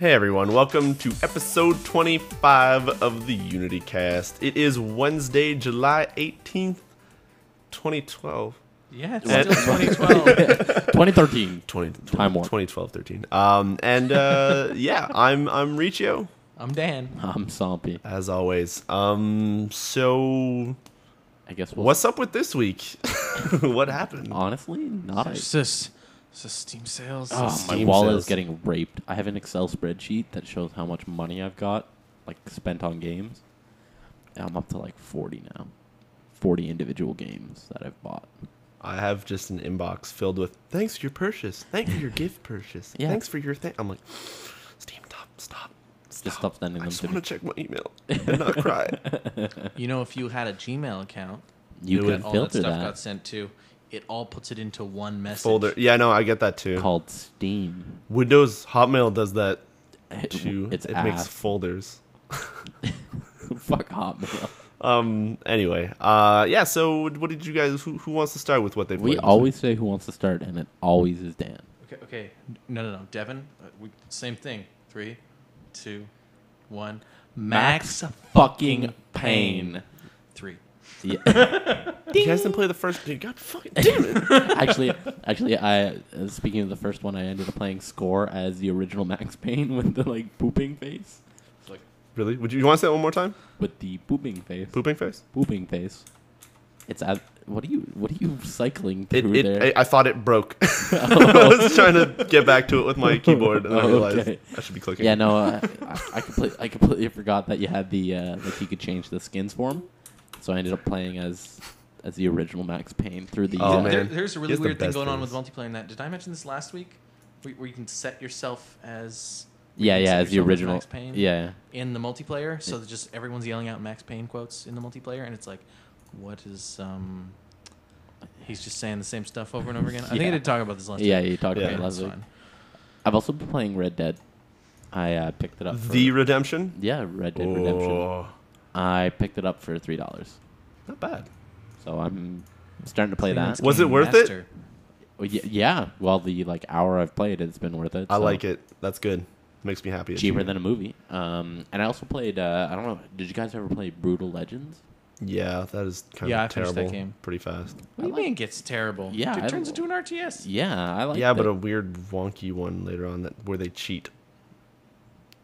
Hey everyone, welcome to episode 25 of the EunityCast. It is Wednesday, July 18th, 2012. Yeah, it's still 2012. 2013. Time warp. 2012-13. Yeah, I'm Riccio. I'm Dan. I'm Somppi. As always. So I guess what's up with this week? What happened? Honestly, not. It's just Steam sales. Oh, my Steam wallet sales. is getting raped. I have an Excel spreadsheet that shows how much money I've got, like, spent on games. And I'm up to, like, 40 now. 40 individual games that I've bought. I have just an inbox filled with, thanks for your purchase. Thanks for your gift purchase. Yeah. Thanks for your thing. I'm like, Steam, stop. Just stop sending them I just to me. want to check my email and not cry. You know, if you had a Gmail account, You that could all filter that stuff that. got sent to, it all puts it into one message. Folder. Yeah, no, I get that too. Called Steam. Windows Hotmail does that too. It's it makes ass. folders. Fuck Hotmail. Anyway, yeah. So, what did you guys? Who wants to start with what they played? We always say who wants to start, and it always is Dan. Okay. No. Devin, same thing. 3, 2, 1. Max fucking Payne. 3. Yeah. You guys didn't play the first. God fucking damn it! Actually, I speaking of the first one, I ended up playing Score as the original Max Payne with the like pooping face. It's like Really? Would you want to say that one more time? with the pooping face. Pooping face. Pooping face. It's at what are you cycling through there? I thought it broke. I was trying to get back to it with my keyboard, and I realized Okay. I should be clicking. Yeah, no, I completely forgot that you had the like you could change the skins for him. So I ended up playing as the original Max Payne through the. Oh, man. There's a He really has the weird thing best going on with things. multiplayer in that. Did I mention this last week? Where you can set yourself as... Yeah, you can set as the yourself original. Max Payne Yeah. in the multiplayer, so that just everyone's yelling out Max Payne quotes in the multiplayer, and it's like, what is he's just saying the same stuff over and over again. I think I Yeah. did talk about this last Yeah, time. you talked Yeah. about it That's last week. fine. I've also been playing Red Dead. I picked it up. For, The Redemption. yeah, Red Dead Redemption. Oh, I picked it up for $3, not bad. so I'm starting to play that. Was it worth it? Master. Well, yeah, well, the like hour I've played, it's been worth it. I so like it. That's good. Makes me happy. cheaper than a movie. And I also played. I don't know. Did you guys ever play Brutal Legends? Yeah, that is kind Yeah, I of finished terrible. that game. Pretty fast. What do you mean it gets terrible? Yeah, Dude, I it turns don't- into an RTS. Yeah, I like. Yeah, but a weird wonky one later on where they cheat.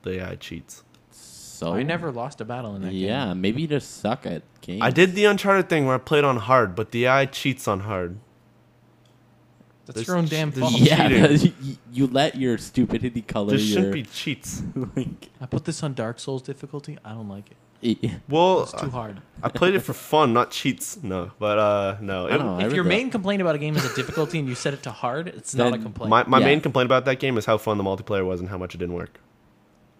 The AI cheats. so I never lost a battle in that game. Yeah, maybe you just suck at games. I did the Uncharted thing where I played on hard, but the AI cheats on hard. That's There's- your own damn there's- fault. Yeah, cheating. you let your stupidity color There your. shouldn't be cheats. like, I put this on Dark Souls difficulty. I don't like it. Well, It's too hard. I played it for fun, not cheats. No, but no. I don't know. I If read your that. main complaint about a game is a difficulty and you set it to hard, it's not a Then complaint. My Yeah. main complaint about that game is how fun the multiplayer was and how much it didn't work.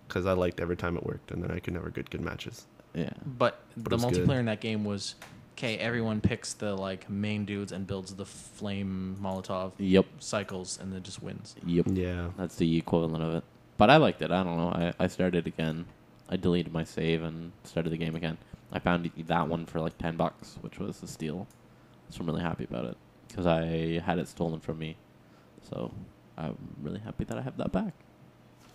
Because I liked every time it worked, and then I could never get good matches. Yeah. But But the it was multiplayer good. in that game was, okay, everyone picks the like main dudes and builds the flame Molotov Yep. cycles and then just wins. Yep. Yeah. That's the equivalent of it. But I liked it. I don't know. I started again. I deleted my save and started the game again. I found that one for like $10, which was a steal. So I'm really happy about it because I had it stolen from me. So I'm really happy that I have that back.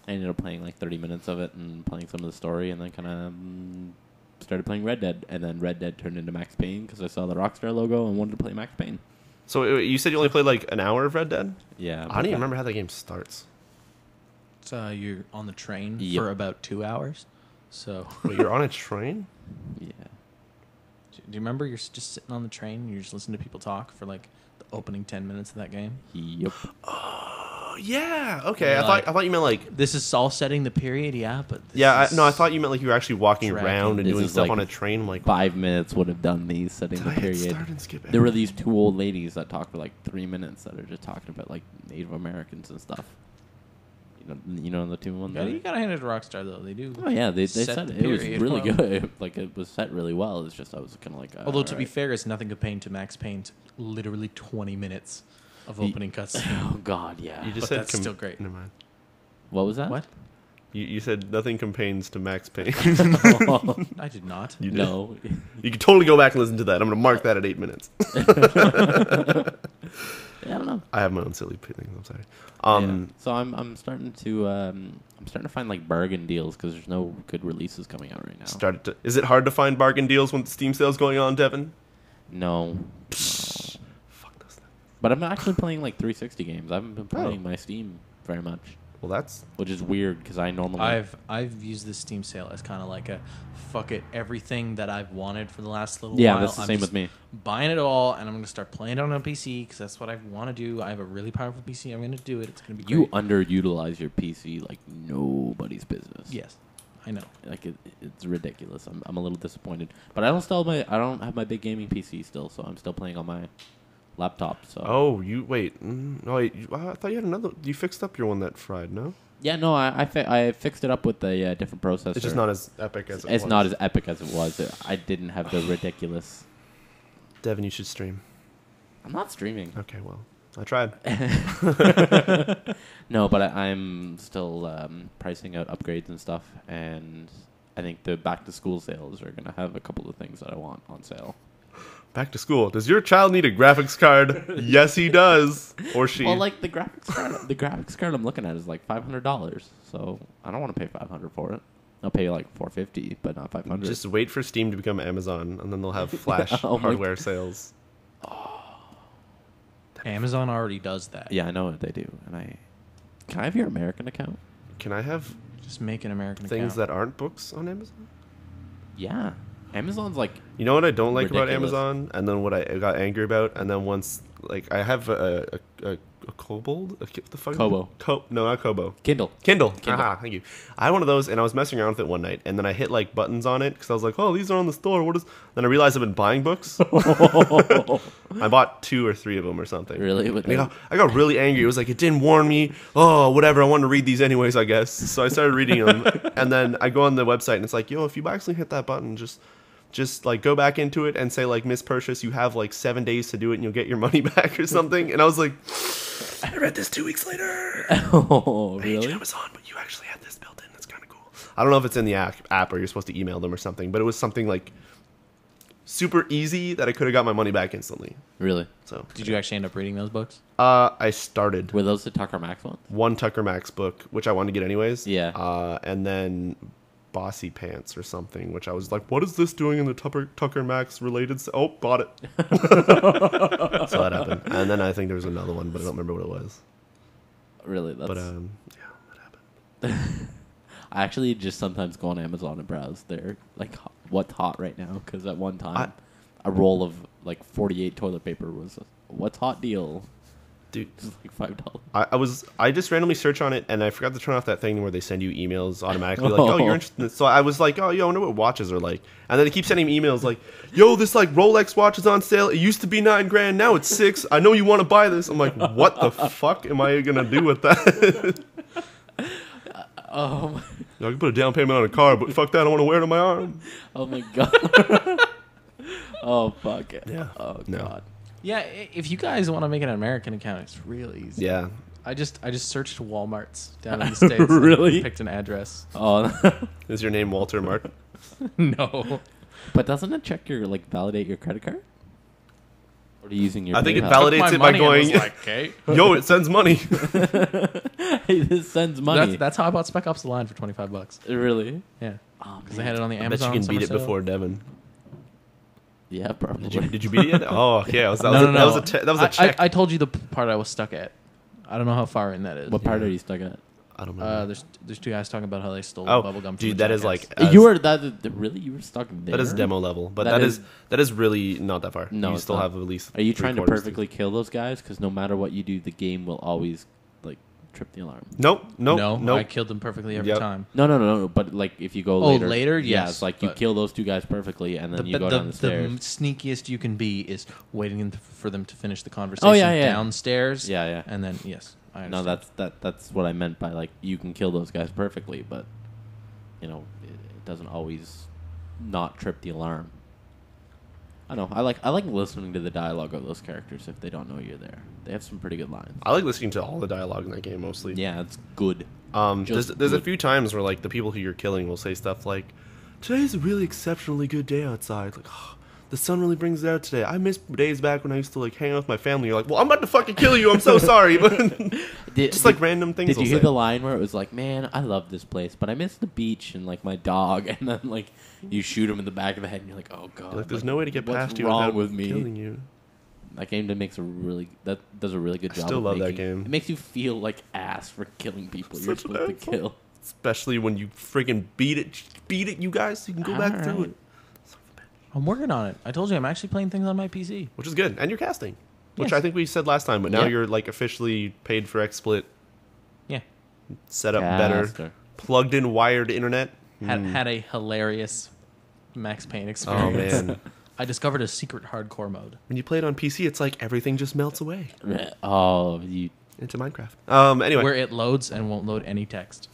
I ended up playing like 30 minutes of it and playing some of the story, and then kind of started playing Red Dead. And then Red Dead turned into Max Payne because I saw the Rockstar logo and wanted to play Max Payne. So you said you only played like an hour of Red Dead? Yeah. I don't even remember how that game starts. So you're on the train Yep. for about 2 hours. So Wait, you're on a train? Yeah. do you remember you're just sitting on the train and you're just listening to people talk for like the opening 10 minutes of that game? Yep. Oh yeah. Okay. Yeah, I thought you meant like. This is all setting the period, yeah, but this Yeah. is I thought you meant like you were actually walking Tracking. around and This doing is stuff like on a train. I'm like, 5 minutes would have done these setting did the I hit period. start and skip There were everything? these two old ladies that talked for like 3 minutes that are just talking about like Native Americans and stuff. You know the two ones. Yeah, you gotta hand it to Rockstar though. They do. Oh yeah, they set said the it was period really well. good. Like it was set really well. It's just I was kind of like. Although to be alright. fair, it's nothing compared to Max Payne's literally 20 minutes of opening cutscene. Oh god, yeah. You just but said that's still great. Never mind. What was that? What? You said nothing compares to Max Payne. I did not. You did. No. You can totally go back and listen to that. I'm going to mark that at 8 minutes. Yeah, I don't know. I have my own silly things. I'm sorry. Yeah. So I'm starting to find like bargain deals because there's no good releases coming out right now. Is it hard to find bargain deals when Steam sales going on, Devin? No. Fuck those things. But I'm actually playing like 360 games. I haven't been playing my Steam very much. Well, that's... Which is weird because I normally... I've used this Steam sale as kind of like a fuck it, everything that I've wanted for the last little Yeah, while. that's the same with me. Buying it all, and I'm going to start playing it on a PC because that's what I want to do. I have a really powerful PC. I'm going to do it. It's going to be You great. underutilize your PC like nobody's business. Yes, I know. Like it's ridiculous. I'm a little disappointed, but I don't have my big gaming PC still, so I'm still playing on my laptop. So wait. I thought you had another... You fixed up your one that fried, no? yeah, no, I fixed it up with a different processor. It's just not as epic as it was. It's not as epic as it was. I didn't have the ridiculous. Devin, you should stream. I'm not streaming. Okay, well, I tried. No, but I'm still pricing out upgrades and stuff, and I think the back to school sales are gonna have a couple of things that I want on sale. Back to school. Does your child need a graphics card? Yes, he does. Or she. Well, like the graphics card I'm looking at is like $500, so I don't want to pay $500 for it. I'll pay like $450, but not $500. Just wait for Steam to become Amazon, and then they'll have flash hardware sales. Amazon already does that. Yeah, I know what they do, and can I have your American account? Can I have Just make an American things account. that aren't books on Amazon? Yeah, Amazon's like You know what I don't like about ridiculous. Amazon, and then what I got angry about, and then once like I have a Kobold, what the fuck? Kobo. No, not Kobo. Kindle. Kindle. Aha, thank you. I had one of those, and I was messing around with it one night, and then I hit like buttons on it because I was like, "Oh, these are on the store. What is?" Then I realized I've been buying books. I bought 2 or 3 of them or something. Really? I got really angry. It was like it didn't warn me. Oh, whatever. I wanted to read these anyways, I guess. So I started reading them, and then I go on the website, and it's like, "Yo, if you actually hit that button, just like go back into it and say like mispurchase. You have like 7 days to do it, and you'll get your money back or something." And I was like, I read this 2 weeks later. Oh, Hey, really? Amazon, but you actually had this built in. That's kind of cool. I don't know if it's in the app or you're supposed to email them or something, but it was something like super easy that I could have got my money back instantly. Really? So Did you actually end up reading those books? I started Were those the Tucker Max ones? one Tucker Max book, which I wanted to get anyways. Yeah. And then Bossy Pants or something, which I was like, what is this doing in the Tucker Max related? Oh, bought it. So that happened. And then I think there was another one, but I don't remember what it was. Really? That's... But yeah, that happened. I actually just sometimes go on Amazon and browse there, like what's hot right now. Because at one time, a roll of like 48 toilet paper was what's hot deal. Dude, It's like $5. I just randomly search on it, and I forgot to turn off that thing where they send you emails automatically, like, oh, you're interested in this. So I was like, oh, yo, I wonder what watches are like. And then they keep sending me emails like, yo, this like Rolex watch is on sale. It used to be $9,000, now it's $6,000. I know you want to buy this. I'm like, what the fuck am I gonna do with that? I can put a down payment on a car, but fuck that, I don't want to wear it on my arm. Oh my god. Oh fuck it. Yeah. Oh No. god. Yeah, if you guys want to make an American account, it's real easy. Yeah. I just searched Walmarts down in the States. Really? And picked an address. Oh. Is your name Walter Martin? No. But doesn't it check your validate your credit card? Or are you using your? I think it PayPal? validates My it by money and going, was like, okay. yo, it sends money. Hey, this sends money. That's how I bought Spec Ops: The Line for $25. Really? Yeah. Oh, Because they had it on the I bet Amazon. you can beat it summer sale. before Devin. Yeah, probably. Did you beat it yet? Oh, yeah. That was a I check. I told you the part I was stuck at. I don't know how far in that is. What part are you stuck at? I don't know. There's 2 guys talking about how they stole Oh, bubble gum. dude, that is like You were really you were stuck there. that is demo level, but That that is really not that far. No, you it's still not. have at least. Are you trying to 3/4 perfectly kill those guys? Because no matter what you do, the game will always like trip the alarm. Nope. No, I killed them perfectly every Yep. time. No. But like if you go Oh, later, later? yeah, Yes, it's like you but- kill those 2 guys perfectly, and then you go down the The stairs. sneakiest you can be is waiting for them to finish the conversation yeah. downstairs. Yeah. And then, yes, I No, understand. that's what I meant by like you can kill those guys perfectly, but it doesn't always not trip the alarm. I know. I like listening to the dialogue of those characters if they don't know you're there. They have some pretty good lines. I like listening to all the dialogue in that game mostly. Yeah, it's good. There's Just a good. few times where like the people who you're killing will say stuff like, "Today's a really exceptionally good day outside. Like, oh, the sun really brings it out today. I miss days back when I used to like hang out with my family. You're like, well, I'm about to fucking kill you. I'm so sorry. But just like random things. Did you hear the line where it was like, man, I love this place, but I miss the beach and like my dog, and then like you shoot him in the back of the head, and you're like, oh god, like, there's no way to get past you wrong without with me? killing you. That game does a really good job. Still love that making, game. It makes you feel like ass for killing people you're Such an supposed to asshole. kill. Especially when you friggin' beat it, you guys. So you can go back through it. I'm working on it. I told you I'm actually playing things on my PC. Which is good. And you're casting. Which Yes. I think we said last time, but now Yeah. you're like officially paid for XSplit, Yeah. set up better, Caster. plugged in wired internet. Had a hilarious Max Payne Oh experience. man. I discovered a secret hardcore mode. When you play it on PC, it's like everything just melts away Oh, you into Minecraft. Anyway. Where it loads and won't load any text.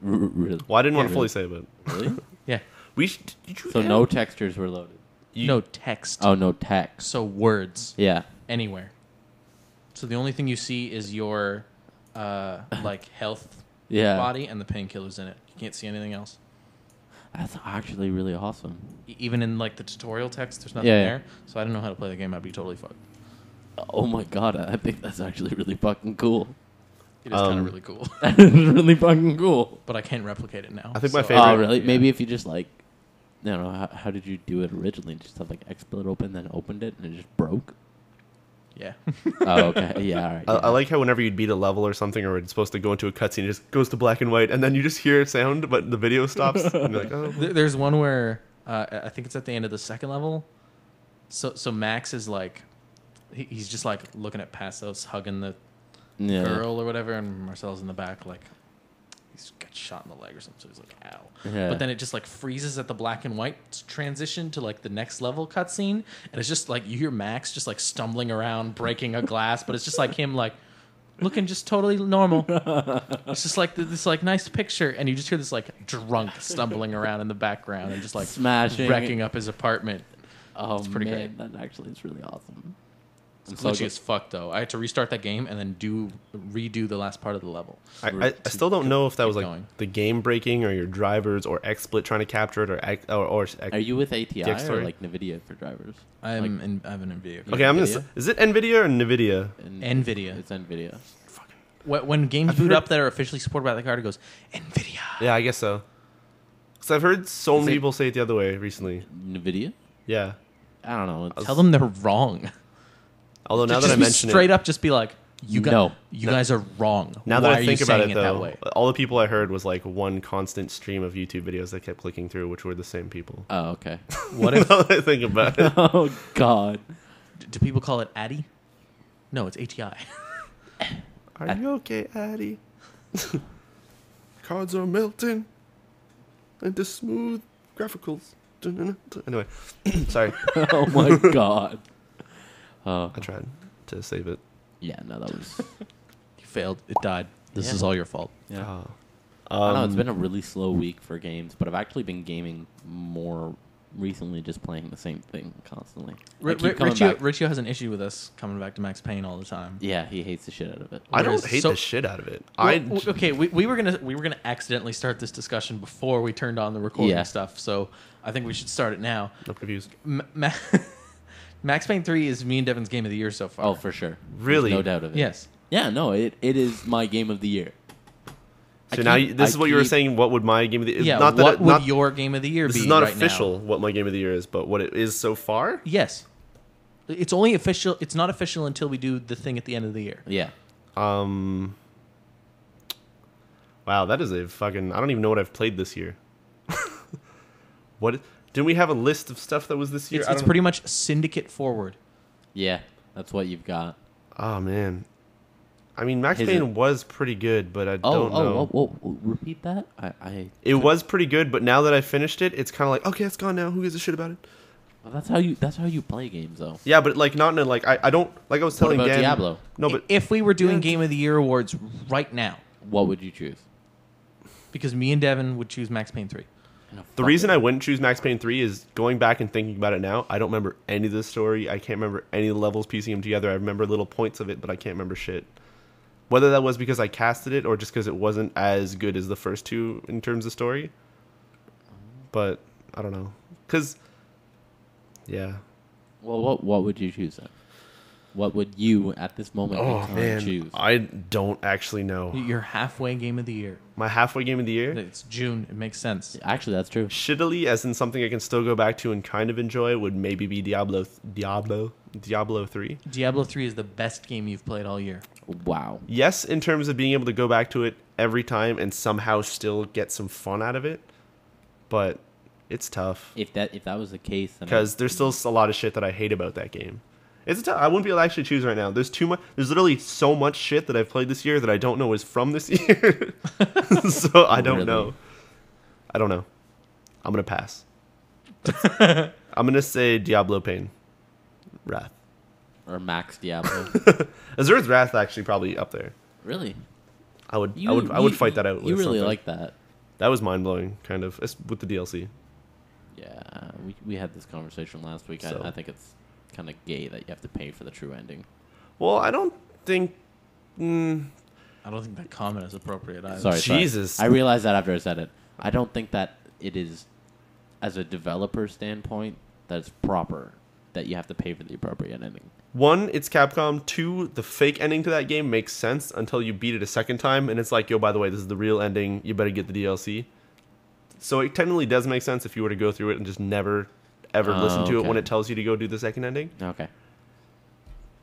really? Well, I didn't want to Yeah. fully say it, but Really? Yeah. did you So no textures were loaded. No text. Oh, no text. So words Yeah. anywhere. So the only thing you see is your like health Yeah. body and the painkillers in it. You can't see anything else. That's actually really awesome. Even in like the tutorial text, there's nothing Yeah, yeah. there. So I don't know how to play the game. I'd be totally fucked. Oh my god, I think that's actually really fucking cool. It is kind of really cool, It's really fucking cool. but I can't replicate it now. I think my So- favorite- Oh, really? Yeah. Maybe if you just like, I don't know, how did you do it originally? Just have like XSplit open, then opened it, and it just broke? Yeah. Oh, okay. Yeah, all right. I like how whenever you'd beat a level or something, or it's supposed to go into a cutscene, it just goes to black and white, and then you just hear a sound, but the video stops. And you're like, oh. There's one where I think it's at the end of the second level. So Max is like, he's just like looking at Passos, hugging the Yeah. girl or whatever, and Marcel's in the back like he's got shot in the leg or something. So he's like, ow. Yeah. But then it just like freezes at the black and white transition to like the next level cutscene, and it's just like you hear Max just like stumbling around, breaking a glass, but it's just like him like looking just totally normal. It's just like this like nice picture, and you just hear this like drunk stumbling around in the background and just like Smashing. wrecking up his apartment. Oh, It's pretty man, great. that actually is really awesome. It's so glitchy good. as fuck though. I had to restart that game and then redo the last part of the level. I still don't know if that was like going. the game breaking or your drivers or XSplit trying to capture it or Are you with ATI or story. like NVIDIA for drivers? I have an NVIDIA. Okay, I'm gonna. NVIDIA? Is it Nvidia or Nvidia? NVIDIA. It's NVIDIA. When games boot up that are officially supported by the card, it goes NVIDIA. Yeah, I guess so. Because I've heard so Is many it- people say it the other way recently. NVIDIA? Yeah. I don't know. It's, Tell them they're wrong. Although now just that I be mention straight it, up, just be like, you No. guys are wrong. now Why that I are think you about saying it that though, way? all the people I heard was like one constant stream of YouTube videos I kept clicking through, which were the same people. oh, okay. What if Now that I think about it. Oh, God. do people call it Addy? No, it's ATI. Are you okay, Addy? Cards are melting into smooth graphicals. Anyway, sorry. Oh, my God. I tried to save it. Yeah, no, that was... You failed. It died. This Yeah. is all your fault. Yeah. Oh. I don't know, it's been a really slow week for games, but I've actually been gaming more recently, just playing the same thing constantly. I keep coming back. Riccio has an issue with us coming back to Max Payne all the time. Yeah, he hates the shit out of it. I don't Whereas- hate so- the shit out of it. Okay, we were gonna accidentally start this discussion before we turned on the recording Yeah. stuff, so I think we should start it now. I'm confused. Max Payne 3 is me and Devin's game of the year so far. Oh, for sure. Really? There's no doubt of it. Yes. Yeah, no, it is my game of the year. So now this is what you were keep- saying. What would my game of the year? Yeah. Not that What it- would not, your game of the year this be? is not right official. Now? What my game of the year is, but what it is so far. Yes. It's only official. It's not official until we do the thing at the end of the year. Yeah. Wow, that is a fucking. I don't even know what I've played this year. What didn't we have a list of stuff that was this year? It's pretty much Syndicate forward. Yeah, that's what you've got. Oh man, I mean Max Is Payne it- was pretty good, but I don't know. Repeat that? I It was pretty good, but now that I finished it, it's kind of like okay, it's gone now. Who gives a shit about it? well, that's how you play games, though. Yeah, but like not in a like I don't like I was What telling about Dan. Diablo? No, but If we were doing Yeah. Game of the Year awards right now, What would you choose? because me and Devin would choose Max Payne 3. No, the fuck reason it. I wouldn't choose Max Payne 3 is going back and thinking about it now. I don't remember any of the story. I can't remember any of the levels piecing them together. I remember little points of it, but I can't remember shit. Whether that was because I casted it or just because it wasn't as good as the first two in terms of story. But I don't know. Because, yeah. Well, what would you choose then? What would you at this moment in time choose? I don't actually know. Your halfway game of the year. My halfway game of the year? It's June. It makes sense. Actually, that's true. Shittily, as in something I can still go back to and kind of enjoy, would maybe be Diablo 3. Diablo 3 is the best game you've played all year. Wow. Yes, in terms of being able to go back to it every time and somehow still get some fun out of it, but it's tough. If that was the case, then Because there's still a lot of shit that I hate about that game. It's tough. I wouldn't be able to actually choose right now. There's too much. There's literally so much shit that I've played this year that I don't know is from this year. So I don't know. I don't know. I'm gonna pass. I'm gonna say Diablo Pain, Wrath, or Max Diablo. Azur's Wrath actually probably up there. Really? I would fight that out. You with really something. like that? That was mind blowing, kind of, with the DLC. Yeah, we had this conversation last week. So. I think it's kind of gay that you have to pay for the true ending. Well, I don't think. I don't think that comment is appropriate either. Sorry, Jesus. I realized that after I said it. I don't think that it is, as a developer standpoint, that it's proper that you have to pay for the appropriate ending. One, it's Capcom. Two, the fake ending to that game makes sense until you beat it a second time, and it's like, yo, by the way, this is the real ending. You better get the DLC. So it technically does make sense if you were to go through it and just never, ever listen to it when it tells you to go do the second ending. Okay.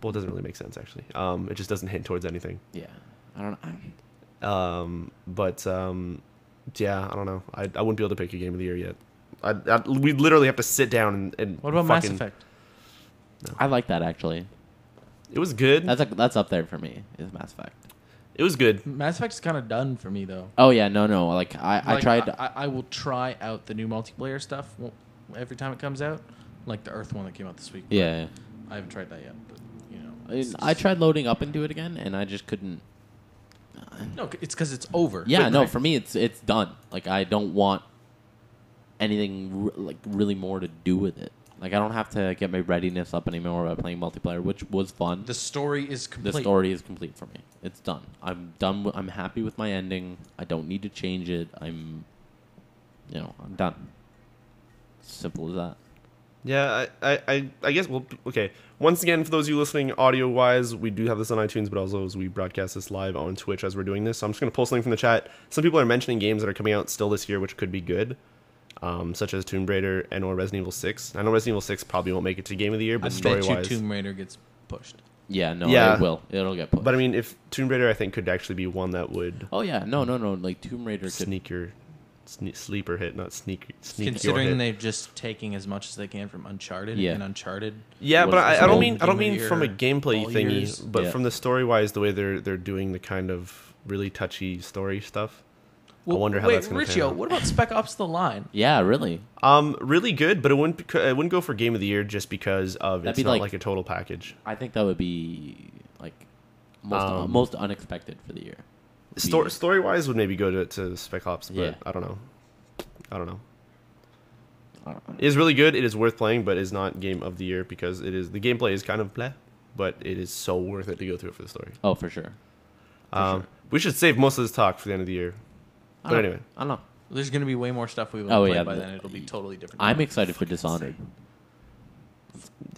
Well, it doesn't really make sense, actually. It just doesn't hint towards anything. Yeah. I don't know. Yeah, I don't know. I wouldn't be able to pick a game of the year yet. We literally have to sit down and What about Mass Effect? No. I like that, actually. It was good. That's up there for me, is Mass Effect. It was good. Mass Effect is kind of done for me, though. Oh, yeah, no. Like, I tried... I will try out the new multiplayer stuff every time it comes out. Like the Earth one that came out this week. Yeah. I haven't tried that yet, but, you know. I tried loading up into it again, and I just couldn't... No, it's because it's over. Yeah, no, for me, it's done. Like, I don't want anything, really more to do with it. Like, I don't have to get my readiness up anymore by playing multiplayer, which was fun. The story is complete. The story is complete for me. It's done. I'm done. I'm happy with my ending. I don't need to change it. I'm done. Simple as that. Yeah, I guess, well, okay. Once again, for those of you listening audio-wise, we do have this on iTunes, but also as we broadcast this live on Twitch as we're doing this. So I'm just going to post something from the chat. Some people are mentioning games that are coming out still this year, which could be good, such as Tomb Raider and or Resident Evil 6. I know Resident Evil 6 probably won't make it to Game of the Year, but story-wise... I bet you Tomb Raider gets pushed. Yeah, it will. It'll get pushed. But I mean, if Tomb Raider, I think, could actually be one that would... Oh, yeah. No. Like, Tomb Raider could... sleeper hit, not sneak Considering your hit. they're just taking as much as they can from Uncharted, and Uncharted. Yeah, but I don't mean Year, from a gameplay thingy, years. but from the story wise, the way they're doing the kind of really touchy story stuff. Well, I wonder how that's going to pan Riccio, out. what about Spec Ops: The Line? Yeah, really. Really good, but it wouldn't go for Game of the Year just because of it's not like a total package. I think that would be like most unexpected for the year. Story wise would maybe go to Spec Ops, but I don't know. It is really good. It is worth playing, but is not Game of the Year because the gameplay is kind of bleh, but it is so worth it to go through it for the story. Oh, for sure. We should save most of this talk for the end of the year. But anyway, I don't know. There's going to be way more stuff we will play by then. It'll be totally different. I'm excited for Dishonored.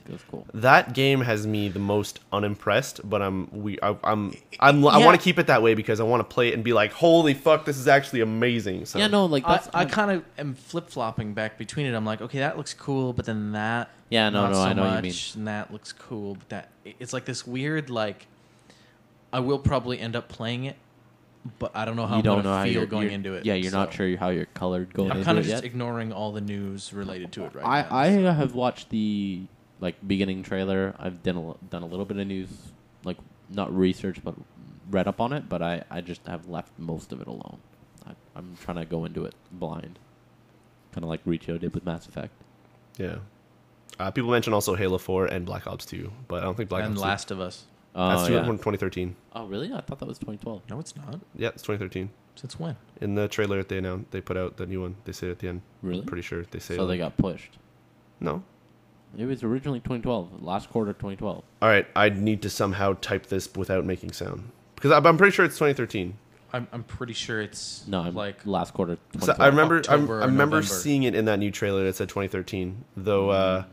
That's cool. That game has me the most unimpressed, but I want to keep it that way because I want to play it and be like, holy fuck, this is actually amazing. So. Yeah, no, like I kind of am flip flopping back between it. I'm like, okay, that looks cool, but then that, I know what you mean. And that looks cool, but that it's like this weird like. I will probably end up playing it, but I don't know how I'm going to feel going into it. Yeah, you're not sure how you're colored going into it. I'm kind of just ignoring all the news related to it right now. I have watched the beginning trailer. I've done a little bit of news, like not research, but read up on it. But I just have left most of it alone. I'm trying to go into it blind, kind of like Riccio did with Mass Effect. Yeah. People mention also Halo 4 and Black Ops 2, but I don't think Black Ops 2. And Last of Us. That's 2013. Oh, really? I thought that was 2012. No, it's not. Yeah, it's 2013. Since when? In the trailer they put out the new one. They say it at the end. Really? I'm pretty sure they say. So they got pushed. No. It was originally 2012, last quarter 2012. All right, I need to somehow type this without making sound because I'm pretty sure it's 2013. I'm pretty sure it's like last quarter. So I remember October I remember November. seeing it in that new trailer that said 2013. Though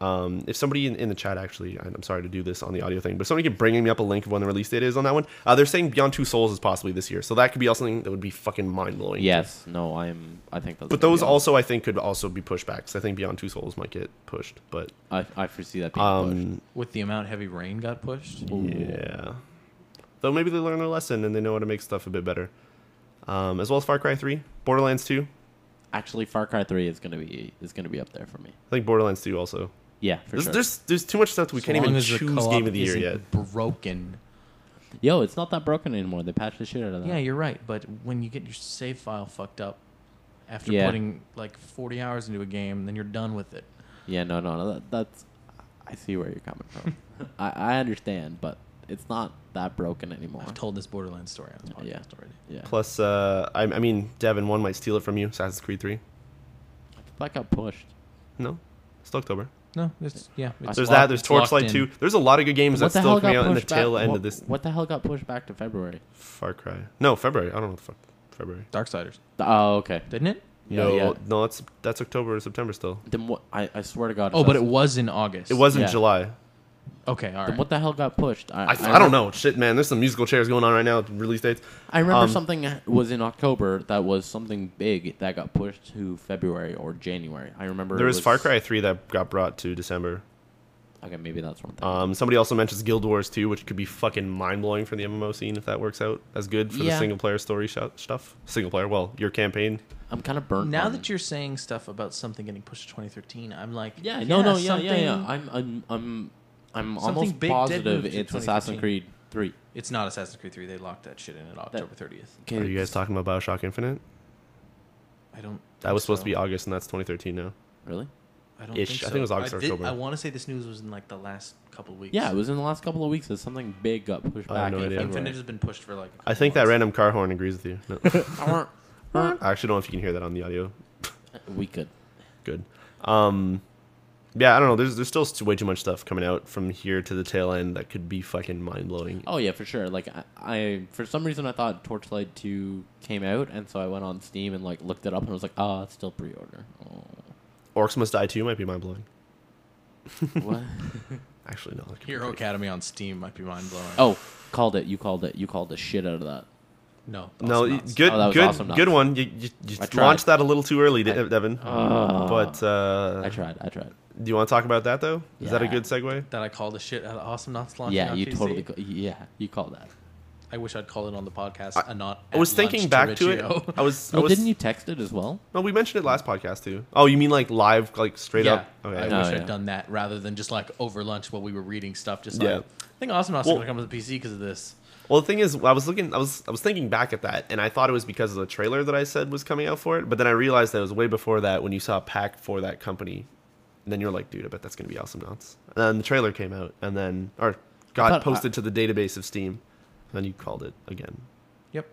If somebody in the chat, actually, I'm sorry to do this on the audio thing, but if somebody can bring me up a link of when the release date is on that one. They're saying Beyond Two Souls is possibly this year, so that could be also something that would be fucking mind blowing. Yes. No. I think that's. But those also, I think, could also be pushed back. Because I think Beyond Two Souls might get pushed. But I foresee that being pushed. With the amount Heavy Rain got pushed. Yeah. Though maybe they learn their lesson and they know how to make stuff a bit better. As well as Far Cry 3, Borderlands 2. Actually, Far Cry 3 is gonna be up there for me. I think Borderlands 2 also. Yeah, for sure. There's too much stuff that we can't even choose game of the year yet. Broken. Yo, it's not that broken anymore. They patched the shit out of that. Yeah, you're right. But when you get your save file fucked up after putting like 40 hours into a game, then you're done with it. Yeah, no. That's. I see where you're coming from. I understand, but it's not that broken anymore. I've told this Borderlands story on this podcast already. Yeah. Plus, I mean, Devin, one might steal it from you. Assassin's Creed 3. That got pushed. No, it's October. No, it's There's that. There's Torchlight 2. There's a lot of good games that's still coming out in the tail end of this. What the hell got pushed back to February? Far Cry. No, February. I don't know what the fuck. February. Darksiders. Oh, okay. Didn't it? No, that's October or September still. Then what? I swear to God. Oh, but it was in August. It was in July. Okay, all right. Then what the hell got pushed? I don't know. Shit, man. There's some musical chairs going on right now. Release dates. I remember something was in October that was something big that got pushed to February or January. I remember there was Far Cry 3 that got brought to December. Okay, maybe that's one thing. Somebody also mentions Guild Wars 2, which could be fucking mind blowing for the MMO scene if that works out as good for the single player story stuff. Single player, well, your campaign. I'm kind of burnt. Now that you're saying stuff about something getting pushed to 2013, I'm like, yeah. I'm almost positive it's Assassin's Creed 3. It's not Assassin's Creed 3. They locked that shit in at October 30th. Are you guys talking about BioShock Infinite? I don't. That was supposed to be August, and that's 2013 now. Really? I don't Ish. think so. I think it was August or October. I want to say this news was in like the last couple of weeks. Yeah, it was in the last couple of weeks that something big got pushed back. no idea. Infinite has been pushed for like. I think that random car horn agrees with you. No. I I actually don't know if you can hear that on the audio. We could. Good. Yeah, I don't know. There's still way too much stuff coming out from here to the tail end that could be fucking mind blowing. Oh yeah, for sure. Like I for some reason I thought Torchlight 2 came out, and so I went on Steam and like looked it up and was like, it's still pre-order. Oh. Orcs Must Die 2 might be mind blowing. What? Actually, no. Hero Academy on Steam might be mind blowing. Oh, called it. You called the shit out of that. No. No, Awesome good, Awesome good one. You launched that a little too early, Devin. But I tried. do you want to talk about that though? Is that a Yeah. good segue? That I called the shit out of Awesome Knots launching Yeah, on you PC. totally. You called that. I wish I'd called it on the podcast and not. I was at thinking lunch back to it. Riccio. I was. Didn't you text it as well? No, we mentioned it last podcast too. Oh, you mean like live, like straight Yeah, up? Okay. I Oh, wish yeah. I'd done that rather than just like over lunch while we were reading stuff. Just Yeah. like, I think Awesome Knots is going to come to the PC because of this. Well, the thing is, I was thinking back at that, and I thought it was because of the trailer that I said was coming out for it. But then I realized that it was way before that when you saw a pack for that company. And then you're like, dude, I bet that's gonna be Awesome Knots. And then the trailer came out, and then got posted to the database of Steam. And then you called it again. Yep.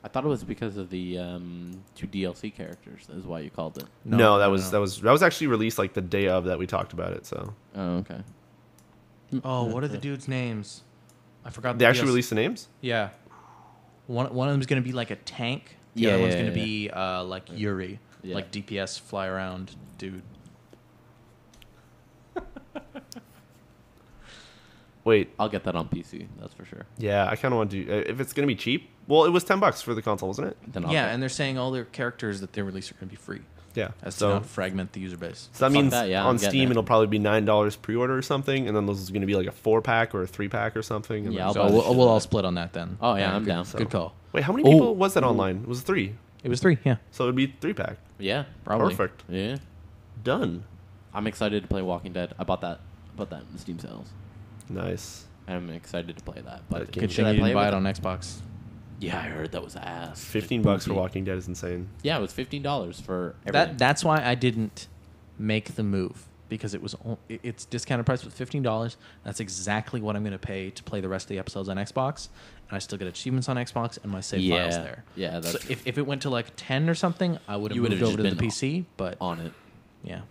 I thought it was because of the 2 DLC characters. Is why you called it. No, that was actually released like the day of that we talked about it. So Oh, okay. Oh, what are the dudes' names? I forgot. they actually released the names. Yeah. One of them is going to be like a tank. The Yeah, other one's yeah, going to yeah. be like Yuri, Yeah. like DPS fly around dude. Wait, I'll get that on PC. That's for sure. yeah, I kind of want to do. If it's gonna be cheap, well, it was $10 for the console, wasn't it? Then I'll Yeah, get- and they're saying all their characters that they release are going to be free, Yeah. as to So not fragment the user base. that Fuck means that, yeah, on I'm getting Steam it. it'll probably be $9 pre-order or something, and then those is gonna be like a 4-pack or a 3-pack or something. And Yeah, then- I'll So buy the we'll shit all out of it. split on that then. Oh yeah, I'm down. Good call. Wait, how many people was that online? It was 3, It was 3, yeah, so it'd be 3-pack. Yeah, probably. Perfect. yeah. Done. I'm excited to play Walking Dead. I bought that in the Steam sales. Nice. I'm excited to play that. But That game- Good should thing I you play didn't buy it with on Xbox. Yeah, I heard that was ass. $15 for Poopy. Walking Dead is insane. Yeah, it was $15 for everything. That's why I didn't make the move, because it's discounted price with $15. That's exactly what I'm going to pay to play the rest of the episodes on Xbox, and I still get achievements on Xbox and my save files there. Yeah, So that's if it went to like 10 or something, I would have You moved would've over to just the been PC. But on it. yeah.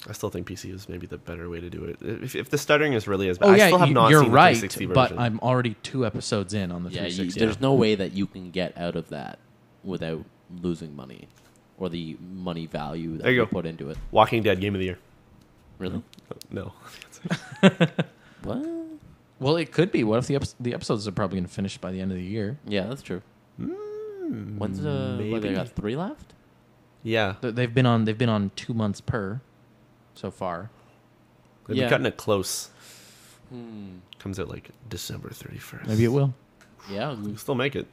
I still think PC is maybe the better way to do it. If the stuttering is really as bad, Oh I yeah, still have not you're seen right. the 360 But version. I'm already 2 episodes in on the Yeah, 360. there's no way that you can get out of that without losing money or the money value that There you you go. put into it. Walking Dead Game of the Year. Really? No. What? Well, it could be. What if the episodes are probably going to finish by the end of the year? Yeah, that's true. When's maybe. what, they got 3 left? Yeah. They've been on 2 months per so far. They've Yeah. been cutting it close. Comes out like December 31st. Maybe it will. Yeah. We'll still make it.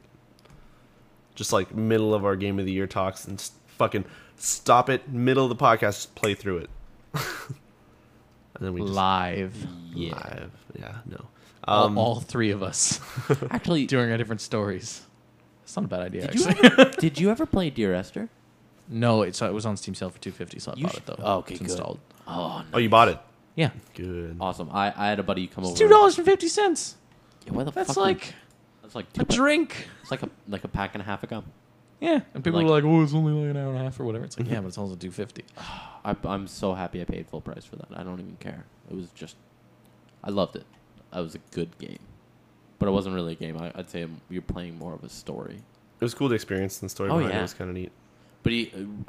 Just like middle of our game of the year talks and fucking stop it, middle of the podcast, just play through it. And then we just Live. Yeah. live. Yeah, no. All 3 of us Actually, doing our different stories. It's not a bad idea, did actually. did you ever play Dear Esther? No, it was on Steam sale for $250, so I bought it, though. Oh, okay, It's good. installed. Oh, Oh, you bought it? Yeah. Good. awesome. I had a buddy come It's over. $2.50. Yeah, why the That's fuck like that's like a drink. It's like a pack and a half of gum. Yeah. And people Like- are like, oh, it's only like an hour and a half or whatever. It's like, yeah, but it's also $2.50. I'm so happy I paid full price for that. I don't even care. It was just, I loved it. It was a good game, but it wasn't really a game. I'd say you're playing more of a story. It was cool to experience, and the story Oh, behind yeah. it was kind of neat. But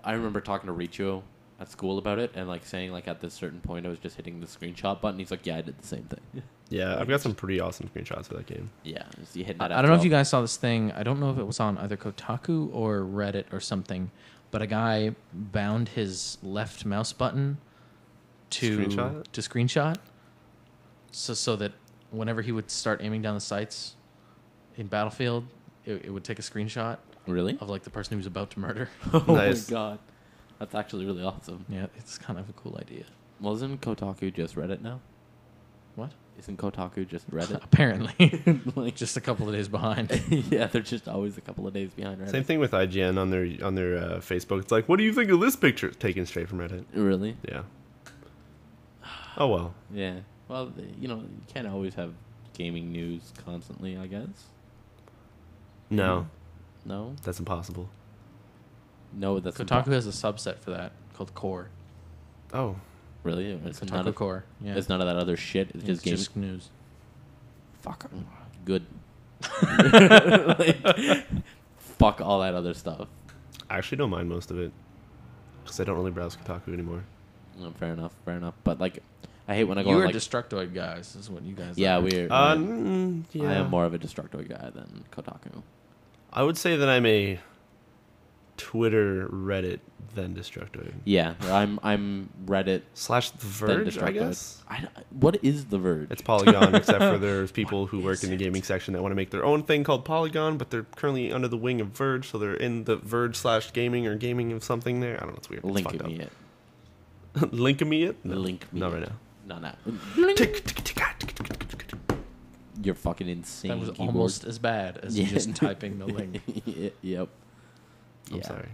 I remember talking to Riccio at school about it and like saying like at this certain point I was just hitting the screenshot button. He's like, yeah, I did the same thing. Yeah, I've got some pretty awesome screenshots for that game. Yeah, just you hitting that. I don't know if you guys saw this thing. I don't know if it was on either Kotaku or Reddit or something, but a guy bound his left mouse button to screenshot, so that whenever he would start aiming down the sights in Battlefield, it would take a screenshot Really? of like the person he was about to murder. Oh Nice. my god, that's actually really awesome. Yeah, it's kind of a cool idea. Well, isn't Kotaku just Reddit now? What? Isn't Kotaku just Reddit? Apparently, Like, just a couple of days behind. yeah, they're just always a couple of days behind Reddit. Same thing with IGN on their Facebook. It's like, what do you think of this picture? Taken straight from Reddit. Really? Yeah. Oh well. Yeah. Well, you can't always have gaming news constantly, I guess. No, No? that's impossible. No, that's Kotaku has a subset for that called Core. Oh, Really? It's none Kotaku of, Core. Yeah, it's none of that other shit. It's just games. news. Fuck. Good. Like, fuck all that other stuff. I actually don't mind most of it because I don't really browse Kotaku anymore. No, fair enough. Fair enough. But like, I hate when I go You on, are like, Destructoid guys. Is what you guys. yeah, are. we're. Yeah. I am more of a Destructoid guy than Kotaku. I would say that I'm a Twitter, Reddit, then Destructoid. Yeah, I'm Reddit. / The Verge, I Destructoid. guess. What is The Verge? It's Polygon, except for there's people who work in the gaming section that want to make their own thing called Polygon, but they're currently under the wing of Verge, so they're in the Verge / gaming or gaming of something there. I don't know, it's weird. It's Link fucked me up. it. Link me it? No. Link me Not it. right now. No. Tick, tick, tick, ah, tick, tick, tick, tick, tick. You're fucking insane. That was keyboard. almost as bad as you just typing the link. Yep. I'm Yeah. sorry.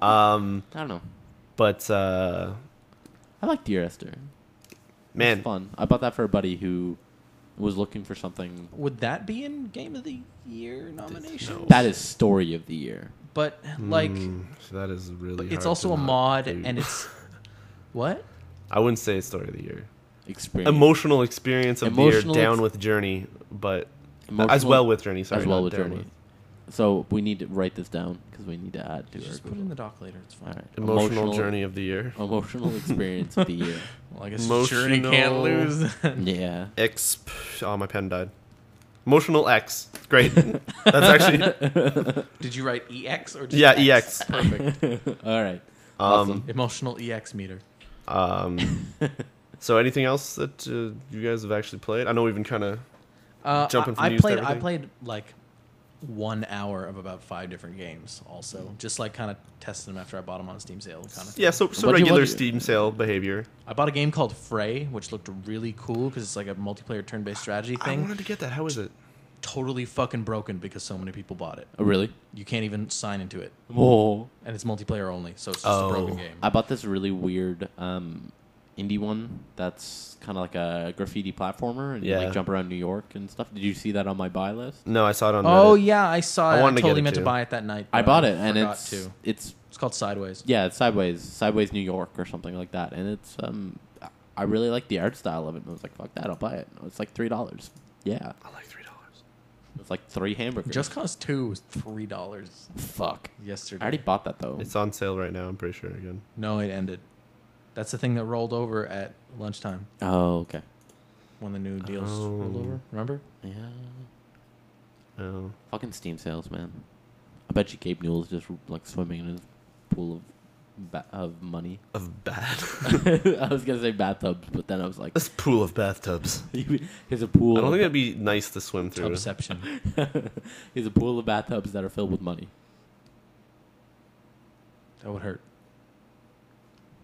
I don't know. But I like Dear Esther. man, It's fun. I bought that for a buddy who was looking for something. Would that be in Game of the Year nomination? No. That is Story of the Year. But like, that is really. it's hard also to a not mod, do. and it's what? I wouldn't say it's story of the year. Experience. Emotional experience of Emotional the year, down ex- with Journey, but Emotional- as well with Journey. Sorry, as well not with down Journey. So we need to write this down because we need to add to Just our put it in the doc later. It's fine. All right. Emotional journey of the year. Emotional experience of the year. Well, I guess Journey can't Emotional- lose. Yeah. Oh, my pen died. Emotional X. Great. That's actually. Did you write EX or just Yeah, X? EX. Perfect. All right. Emotional EX meter. So anything else that you guys have actually played? I know we've been kind of jumping from I news to played. I everything. played like 1 hour of about 5 different games. Also, just like kind of testing them after I bought them on Steam sale. Kind of. Yeah, so What'd you- regular what'd you- Steam sale behavior. I bought a game called Fray, which looked really cool because it's like a multiplayer turn-based strategy I thing. wanted to get that. How is it? Totally fucking broken because so many people bought it. Oh, really? You can't even sign into it, Whoa. and it's multiplayer only, so it's just a broken Oh. game. I bought this really weird indie one that's kind of like a graffiti platformer and you Yeah. like jump around New York and stuff. Did you see that on my buy list? No, I saw it on Oh Reddit. yeah, I saw it. I wanted to get totally it meant to too. buy it that night. I but bought it and forgot it's to. it's It's called Sideways. yeah, it's Sideways New York or something like that. And it's I really like the art style of it. And I was like, fuck that, I'll buy it. It's like $3. Yeah, I like $3. it's like 3 hamburgers. Just Cause 2 was $3 fuck. yesterday. I already bought that though. It's on sale right now. I'm pretty sure again. No, it ended. That's the thing that rolled over at lunchtime Oh, okay. when the new deals Oh. rolled over. Remember? Yeah. Oh. Fucking Steam sales, man. I bet you Gabe Newell's just like swimming in his pool of money. Of bad. I was gonna say bathtubs, but then I was like, This pool of bathtubs. here's a pool. I don't think it'd be nice to swim through. Tubception. Here's a pool of bathtubs that are filled with money. That would hurt.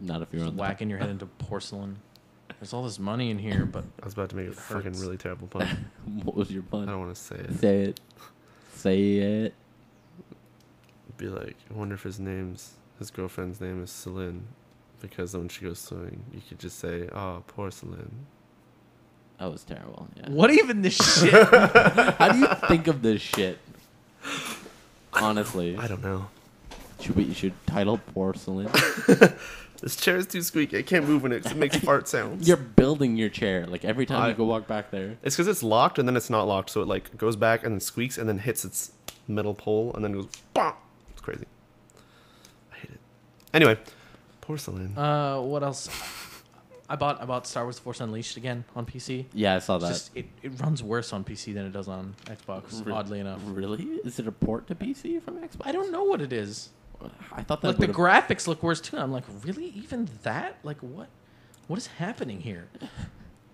Not if you're on the Whacking your head into porcelain. There's all this money in here, but I was about to make a It fucking hurts. really terrible pun. What was your I pun? don't want to say it. Say it. Say it. Be like, I wonder if his girlfriend's name is Celine, because when she goes swimming, you could just say, "Oh, porcelain." That was terrible. Yeah. what even this shit? How do you think of this shit? Honestly, I don't know. you should title porcelain. This chair is too squeaky. I can't move in it 'cause it makes fart sounds. You're building your chair. Like every time you go walk back there. It's because it's locked and then it's not locked, so it like goes back and then squeaks and then hits its metal pole and then goes. Bah! It's crazy. I hate it. Anyway, porcelain. What else? I bought Star Wars: Force Unleashed again on PC. Yeah, I saw that. Just it runs worse on PC than it does on Xbox. Oddly enough, Really? Is it a port to PC from Xbox? I don't know what it is. I thought that Like the would've- graphics look worse too. I'm like, really? Even that? Like what? What is happening here?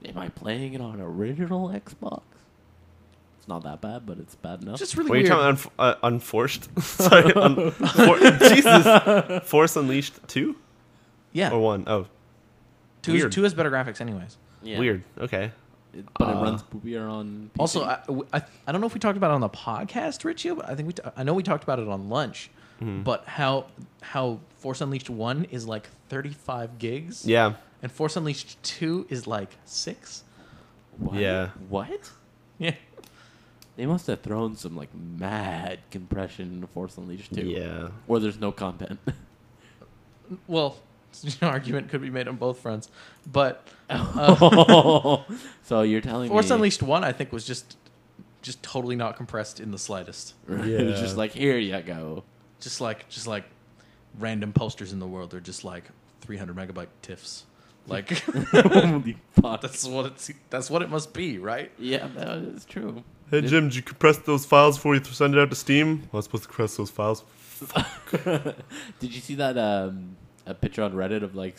Am I playing it on original Xbox? It's not that bad, but it's bad enough. Just really What are you weird. talking about? Unforced? Sorry. Jesus. Force Unleashed 2? Yeah, Or 1? Oh, weird. two has better graphics, anyways. Yeah. Weird. Okay. But it runs poopier on PC. Also, I don't know if we talked about it on the podcast, Riccio, but I think I know we talked about it on lunch. But how Force Unleashed 1 is like 35 gigs, Yeah. and Force Unleashed 2 is like 6. What? Yeah. What? Yeah. They must have thrown some like mad compression into Force Unleashed 2. Yeah. Or there's no content. Well, an argument could be made on both fronts, but So you're telling Force me Unleashed 1 I think was just totally not compressed in the slightest. it was Yeah. just like, here you go. Just like random posters in the world are just like 300 megabyte tiffs. Like Holy fuck. that's what it must be, right? Yeah, that is true. Hey, Jim, did you compress those files before you send it out to Steam? I was supposed to compress those files. Did you see that a picture on Reddit of like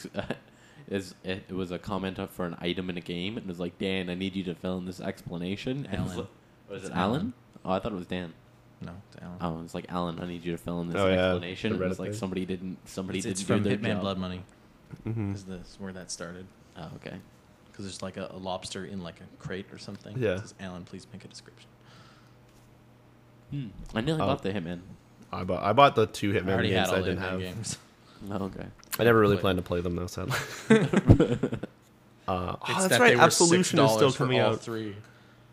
it was a comment for an item in a game and it was like, Dan, I need you to fill in this explanation. And it was Alan. like- was it Alan. Alan? Oh, I thought it was Dan. No, it's Alan. Oh, it's like, Alan, I need you to fill in this Oh, yeah, explanation. the It was Reddit like thing. somebody didn't It's do from their Hitman job. Blood Money. Mm-hmm. Is this where that started? Oh, okay. Because there's like a lobster in like a crate or something. Yeah. It says, Alan, please make a description. I nearly Oh. Uh, bought the Hitman. I bought the 2 I Hitman already games had all I the didn't Hitman have. games. Oh, okay. I never really Wait. planned to play them though, sadly. It's that's that right. they were Absolution is still $6 for coming all out. 3.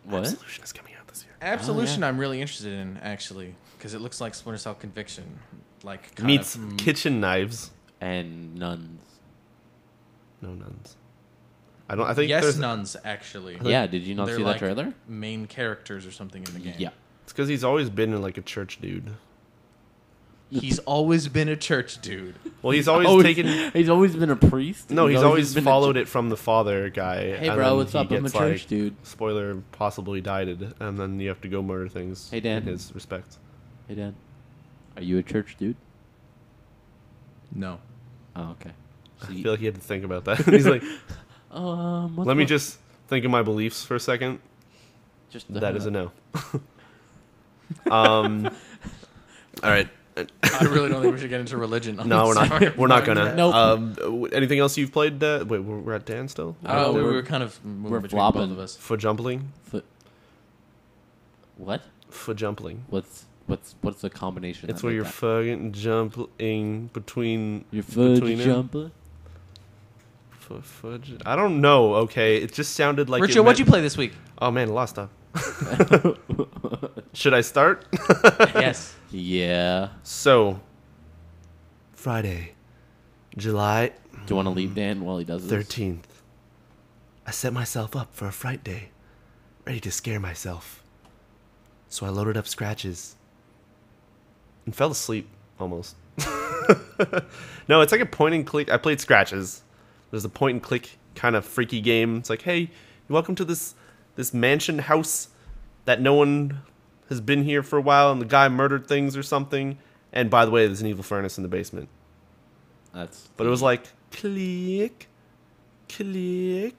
What? Absolution is coming out this year. Absolution, yeah. I'm really interested in actually, because it looks like Splinter Cell Conviction, like kind Meets of, kitchen knives. And nuns. No nuns. I think yes, there's, nuns actually. Yeah, did you not They're see like that trailer? Main characters or something in the game. Yeah. It's because he's always been like a church dude. He's always been a church dude. Well, he's always taken. He's always been a priest. No, he's always been a followed ch- it from the father guy. Hey, and bro, then what's he up? I'm a gets, church like, dude. Spoiler: possibly died, and then you have to go murder things. Hey, Dan. In his respect. Hey, Dan. Are you a church dude? No. Oh, okay. So I you- feel like he had to think about that. He's like, what's let me up? just think of my beliefs for a second. Just That is a no. All right. I really don't think we should get into religion. I'm No, we're sorry. not. We're not gonna. Nope. Anything else you've played? Wait, we're at Dan still. We we're- were kind of moving we're between flopping. both of us. For jumpling. What? For jumpling. What's the combination? It's that where make you're that? fucking jumping between. You're fudge between it. jumper. Fudge. I don't know. Okay, it just sounded like. Richard, what'd you play this week? Oh man, a lot of stuff. Should I start? Yes. Yeah. So, Friday, July Do you want to leave Dan while he does this? 13th. I set myself up for a fright day, ready to scare myself. So I loaded up scratches and fell asleep almost. No, it's like a point and click. I played scratches. There's a point and click kind of freaky game. It's like, hey, welcome to this mansion house that no one has been here for a while, and the guy murdered things or something. And by the way, there's an evil furnace in the basement. But it was like click. Why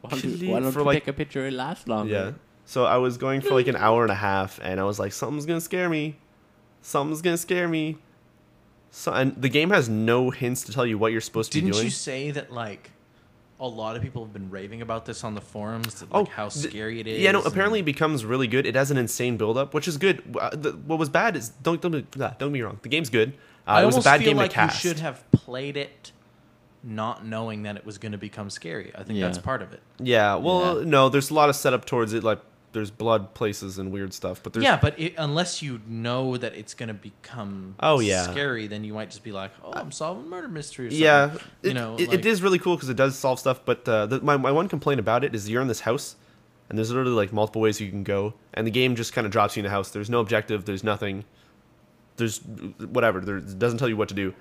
don't you take a picture? It lasts longer. Yeah. So I was going for like an hour and a half, and I was like, something's gonna scare me. So, and the game has no hints to tell you what you're supposed to be doing. Didn't you say that like a lot of people have been raving about this on the forums? That, like, how scary it is. Yeah, no. Apparently, it becomes really good. It has an insane build-up, which is good. What was bad is don't get me wrong. The game's good. It was a bad game to cast. You should have played it not knowing that it was going to become scary. I think that's part of it. Yeah. Well, no. There's a lot of setup towards it. Like there's blood places and weird stuff. But there's unless you know that it's going to become scary, then you might just be like, oh, I'm solving murder mystery or something. Yeah. It is really cool because it does solve stuff. But my one complaint about it is you're in this house, and there's literally like multiple ways you can go, and the game just kind of drops you in the house. There's no objective. There's nothing. There's whatever. It doesn't tell you what to do.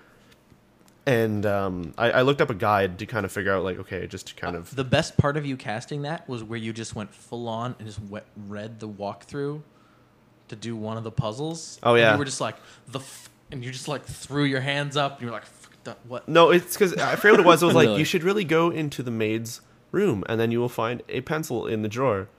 And I looked up a guide to kind of figure out, like, okay, just to kind of... The best part of you casting that was where you just went full on and just read the walkthrough to do one of the puzzles. Oh, yeah. And you were just like, and you just like threw your hands up and you were like, what? No, it's because I forget what it was. It was like, you should really go into the maid's room, and then you will find a pencil in the drawer.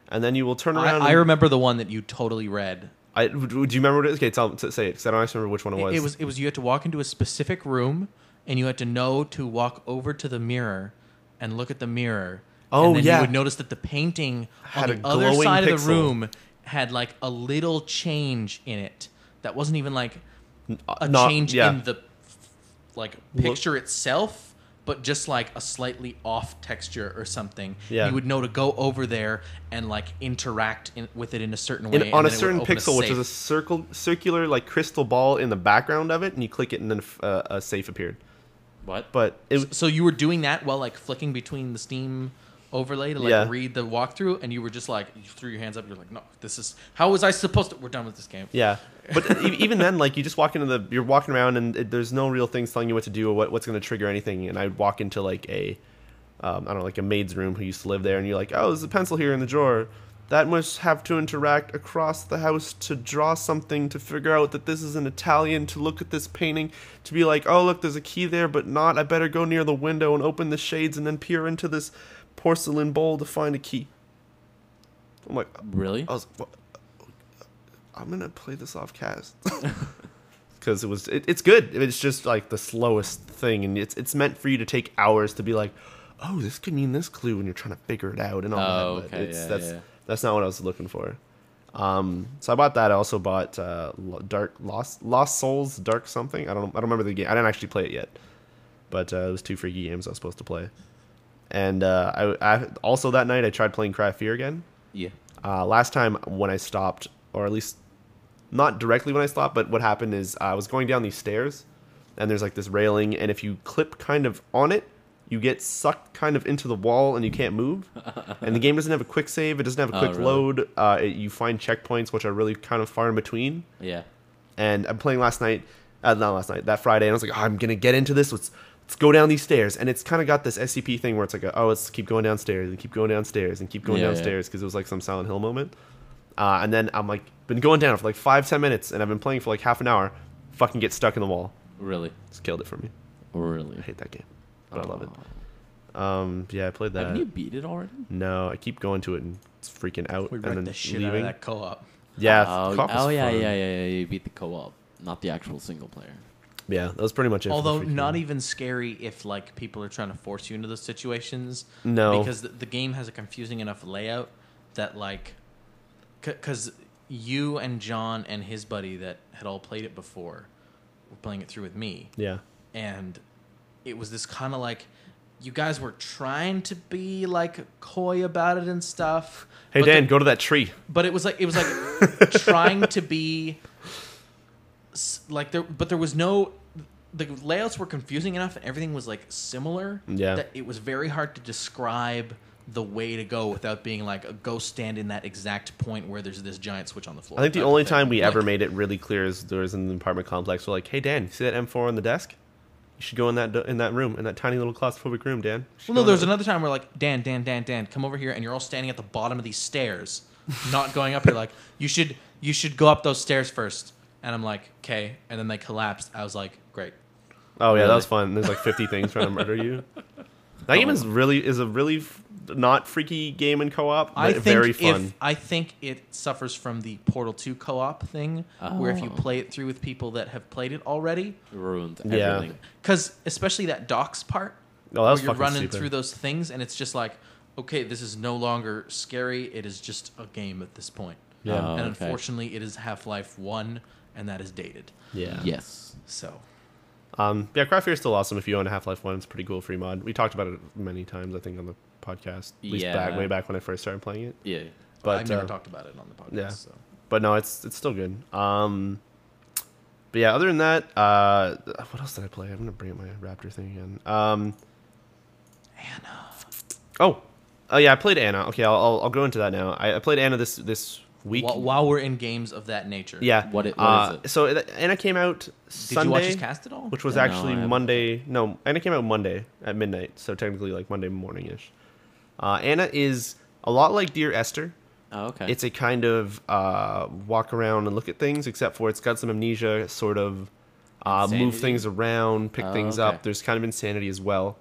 And then you will turn around... I remember the one that you totally read. Do you remember what it is? Okay, say it, because I don't actually remember which one it was. It was you had to walk into a specific room, and you had to know to walk over to the mirror and look at the mirror. Oh, and then yeah. you would notice that the painting on the other side of the room had like a little change in it that wasn't even like a change in the like picture itself, but just like a slightly off texture or something. Yeah. You would know to go over there and like interact with it in a certain way. On a certain pixel, which is a circular like crystal ball in the background of it, and you click it, and then a safe appeared. What? But so you were doing that while like flicking between the Steam overlay to like read the walkthrough, and you were just like, you threw your hands up, you're like, no, this is, how was I supposed to, we're done with this game. Yeah. But even then, like, you just walk into you're walking around, and there's no real things telling you what to do or what's going to trigger anything. And I walk into like I don't know, like a maid's room who used to live there, and you're like, oh, there's a pencil here in the drawer. That must have to interact across the house to draw something, to figure out that this is an Italian, to look at this painting, to be like, oh, look, there's a key there, but not. I better go near the window and open the shades and then peer into this porcelain bowl to find a key. I'm like, really? I was like, what? I'm going to play this off cast. Because it's good. It's just like the slowest thing, and it's meant for you to take hours to be like, oh, this could mean this clue when you're trying to figure it out and all that. Okay, that's not what I was looking for. So I bought that. I also bought Lost Souls, Dark something. I don't remember the game. I didn't actually play it yet, but it was 2 freaky games I was supposed to play. And I also that night I tried playing Cry of Fear again. Yeah. Last time when I stopped, or at least not directly when I stopped, but what happened is I was going down these stairs, and there's like this railing, and if you clip kind of on it, you get sucked kind of into the wall and you can't move. And the game doesn't have a quick save. It doesn't have a quick load. You find checkpoints, which are really kind of far in between. Yeah. And I'm playing that Friday, and I was like, oh, I'm going to get into this. Let's go down these stairs. And it's kind of got this SCP thing where it's like, let's keep going downstairs and keep going downstairs and keep going downstairs, because it was like some Silent Hill moment. And then I'm like, been going down for like 5-10 minutes, and I've been playing for like half an hour. Fucking get stuck in the wall. Really? Just killed it for me. Really? I hate that game. But I love it. Yeah, I played that. Haven't you beat it already? No, I keep going to it and it's freaking out. We wrecked the shit out of that co-op. Yeah, co-op was fun. Yeah. You beat the co-op, not the actual single player. Yeah, that was pretty much it. Although not even scary if like people are trying to force you into those situations. No, because the game has a confusing enough layout that like, because you and John and his buddy that had all played it before were playing it through with me. Yeah, and it was this kind of like, you guys were trying to be like coy about it and stuff. Hey Dan, go to that tree. But it was like trying to be like there was no, the layouts were confusing enough and everything was like similar. Yeah. That it was very hard to describe the way to go without being like, go stand in that exact point where there's this giant switch on the floor. I think the only time we ever made it really clear is there was in the apartment complex. We're like, hey Dan, you see that M4 on the desk? You should go in that room, in that tiny little claustrophobic room, Dan. Well, no, there's another time where like, Dan, come over here, and you're all standing at the bottom of these stairs, not going up here. Like, you should go up those stairs first. And I'm like, okay. And then they collapsed. I was like, great. Oh yeah, that was fun. There's like 50 things trying to murder you. That game is a really not freaky game in co-op, but very fun. I think it suffers from the Portal 2 co-op thing, where if you play it through with people that have played it already, it ruins everything. Because especially that docks part, where you're running through those things, and it's just like, okay, this is no longer scary. It is just a game at this point. Yeah. And unfortunately, it is Half-Life 1, and that is dated. Yeah. Yes. So. Craft Fear is still awesome if you own a Half-Life 1. It's a pretty cool free mod. We talked about it many times, I think, on the podcast. At least way back when I first started playing it. Yeah. But I've never talked about it on the podcast. Yeah. So. But no, it's still good. But yeah, other than that, what else did I play? I'm going to bring up my Raptor thing again. Anna. Oh yeah, I played Anna. Okay, I'll go into that now. I played Anna this week. While we're in games of that nature. Yeah. What is it? So Anna came out Sunday. Did you watch his cast at all? Which was No, actually I haven't. Monday. No, Anna came out Monday at midnight. So technically like Monday morning-ish. Anna is a lot like Dear Esther. Oh, okay. It's a kind of walk around and look at things, except for it's got some amnesia, sort of move Insanity? things around, pick things okay. up. There's kind of insanity as well,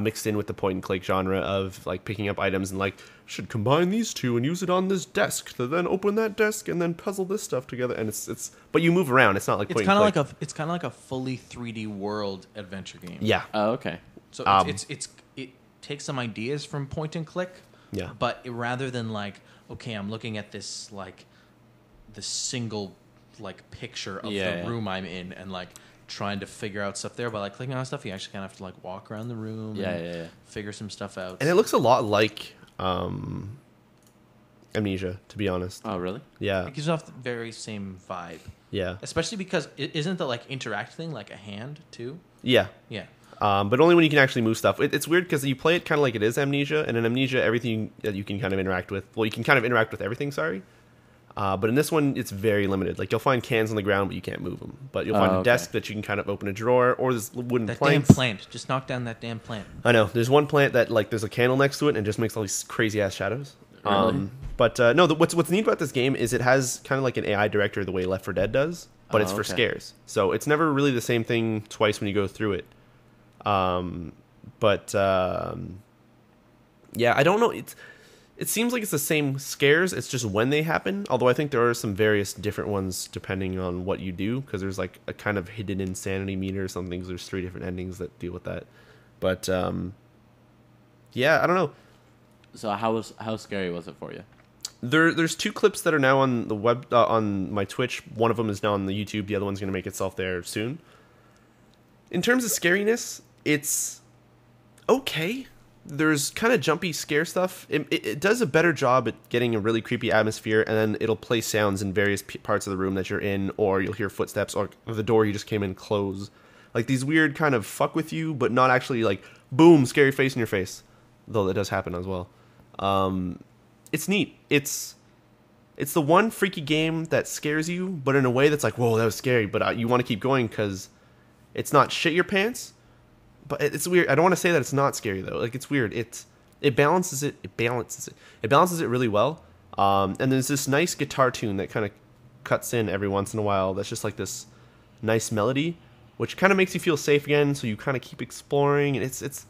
mixed in with the point and click genre of like picking up items and like should combine these two and use it on this desk to then open that desk and then puzzle this stuff together. And it's but you move around. It's not like point and click. It's kind of like a fully 3D world adventure game. Yeah. Oh, okay. So it takes some ideas from point and click. Yeah. But rather than like, okay, I'm looking at this like the single like picture of the room I'm in and like trying to figure out stuff there, but like clicking on stuff, you actually kind of have to like walk around the room and figure some stuff out. And it looks a lot like Amnesia, to be honest. Oh, really? Yeah. It gives off the very same vibe. Yeah. Especially because isn't the like interact thing like a hand too? Yeah. Yeah. But only when you can actually move stuff. It's weird because you play it kind of like it is Amnesia, and in Amnesia, everything that you can kind of interact with. Well, you can kind of interact with everything. Sorry. But in this one, it's very limited. Like you'll find cans on the ground, but you can't move them. But you'll find a desk that you can kind of open a drawer, or there's wooden planks. Damn plant. Just knock down that damn plant. I know. There's one plant that like there's a candle next to it, and it just makes all these crazy ass shadows. Really? But no, what's neat about this game is it has kind of like an AI director the way Left 4 Dead does, but it's for scares. So it's never really the same thing twice when you go through it. Yeah, I don't know. It seems like it's the same scares. It's just when they happen. Although I think there are some various different ones depending on what you do, because there's like a kind of hidden insanity meter or something. There's 3 different endings that deal with that. But yeah, I don't know. So how scary was it for you? There's 2 clips that are now on the web on my Twitch. One of them is now on the YouTube. The other one's going to make itself there soon. In terms of scariness, it's okay. There's kind of jumpy scare stuff. It does a better job at getting a really creepy atmosphere, and then it'll play sounds in various parts of the room that you're in, or you'll hear footsteps, or the door you just came in close. Like these weird kind of fuck with you, but not actually like, boom, scary face in your face. Though that does happen as well. It's neat. It's the one freaky game that scares you, but in a way that's like, whoa, that was scary, but you want to keep going because it's not shit your pants. But it's weird. I don't want to say that it's not scary though. Like it's weird. It balances it. It balances it really well. And there's this nice guitar tune that kind of cuts in every once in a while. That's just like this nice melody, which kind of makes you feel safe again. So you kind of keep exploring, and it's.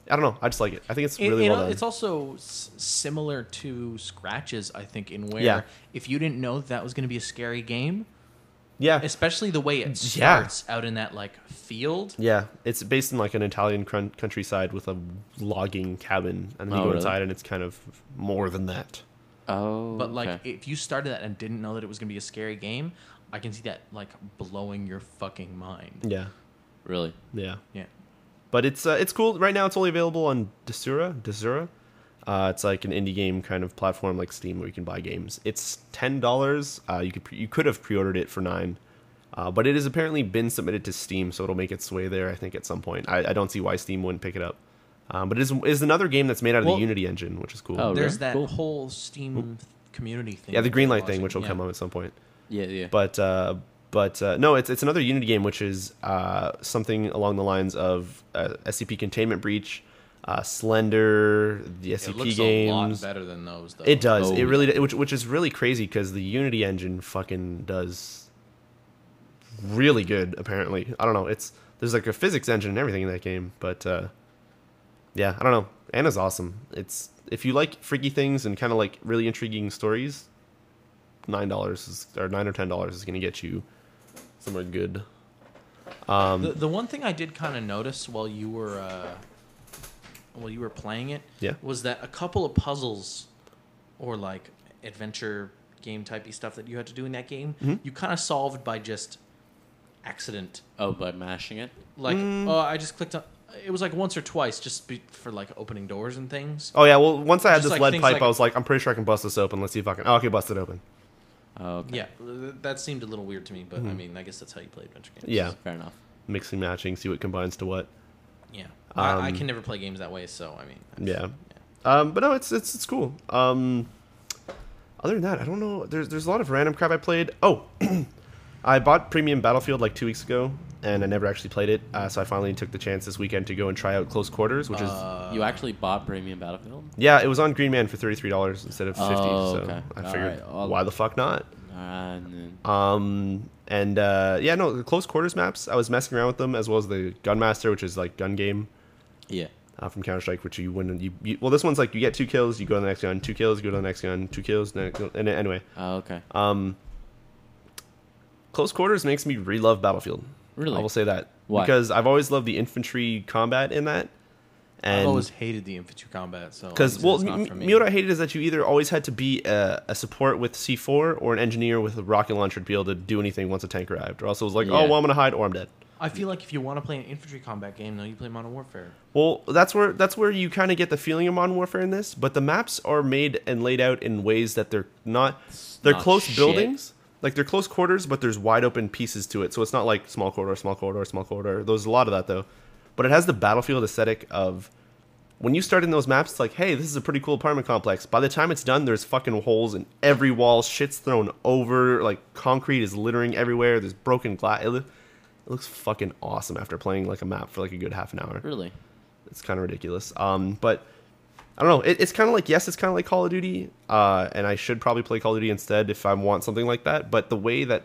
I don't know. I just like it. I think it's really well done. It's also similar to Scratches, I think, in where if you didn't know that was going to be a scary game. Yeah, especially the way it starts out in that like field. Yeah, it's based in like an Italian countryside with a logging cabin, and then you go inside, and it's kind of more than that. Oh, but like if you started that and didn't know that it was gonna be a scary game, I can see that like blowing your fucking mind. Yeah, really. Yeah. But it's cool. Right now, it's only available on Desura. It's like an indie game kind of platform like Steam where you can buy games. It's $10. You could have pre-ordered it for $9, but it has apparently been submitted to Steam, so it'll make its way there. I think at some point. I don't see why Steam wouldn't pick it up. But it is another game that's made out of the Unity engine, which is cool. Oh, there's that whole Steam community thing. Yeah, the Greenlight thing, which will come up at some point. Yeah. But But no, it's another Unity game, which is something along the lines of SCP Containment Breach, Slender, the SCP It looks games. a lot better than those, though. It does. Oh, It really, which is really crazy because the Unity engine fucking does really good. Apparently, I don't know. There's like a physics engine and everything in that game, but yeah, I don't know. Anna's awesome. It's if you like freaky things and kind of like really intriguing stories, $9 or $9 or $10 is going to get you somewhere good. The one thing I did kind of notice while you were playing it, Yeah. was that a couple of puzzles or like adventure game typey stuff that you had to do in that game, you kind of solved by just accident. Oh, by mashing it? Like, oh, I just clicked on. It was like once or twice, just for like opening doors and things. Oh yeah, well once I had Just this like lead things pipe, like- I was like, I'm pretty sure I can bust this open. Let's see if I can. Oh, okay, bust it open. Oh, okay. Yeah, that seemed a little weird to me, but I mean, I guess that's how you play adventure games. Yeah, Fair enough. mixing, matching, see what combines to what. Yeah. I can never play games that way, so I mean. Yeah. But no, it's cool. Other than that, I don't know. There's a lot of random crap I played. Oh, I bought Premium Battlefield like 2 weeks ago, and I never actually played it. So I finally took the chance this weekend to go and try out Close Quarters, which is You actually bought Premium Battlefield? yeah, it was on Green Man for $33 instead of 50. Oh, So okay. I All figured, right, why the fuck not? And Yeah, no, the Close Quarters maps. I was messing around with them as well as the Gunmaster, which is like gun game. yeah. From Counter-Strike, which you win. Well, this one's like you get 2 kills, you go to the next gun, 2 kills, you go to the next gun, 2 kills, and anyway. Oh, okay. Close Quarters makes me re-love Battlefield. Really? I will say that. Why? Because I've always loved the infantry combat in that. And I've always hated the infantry combat, so because it's well, not for me what I hated is that you either always had to be a support with C4 or an engineer with a rocket launcher to be able to do anything once a tank arrived, or else it was like, Yeah. oh well, I'm gonna hide or I'm dead. I feel like if you want to play an infantry combat game, though, you play Modern Warfare. Well, that's where you kind of get the feeling of Modern Warfare in this, but the maps are made and laid out in ways that they're not. They're not close shit. buildings, like they're close quarters, but there's wide open pieces to it, so it's not like small corridor, small corridor, small corridor. There's a lot of that though, but it has the Battlefield aesthetic of when you start in those maps. It's like, hey, this is a pretty cool apartment complex. By the time it's done, there's fucking holes in every wall, shit's thrown over, like concrete is littering everywhere. There's broken glass. It looks fucking awesome after playing like a map for like a good half an hour. Really? It's kind of ridiculous. But I don't know. It's kind of like, yes, it's kind of like Call of Duty. And I should probably play Call of Duty instead if I want something like that. But the way that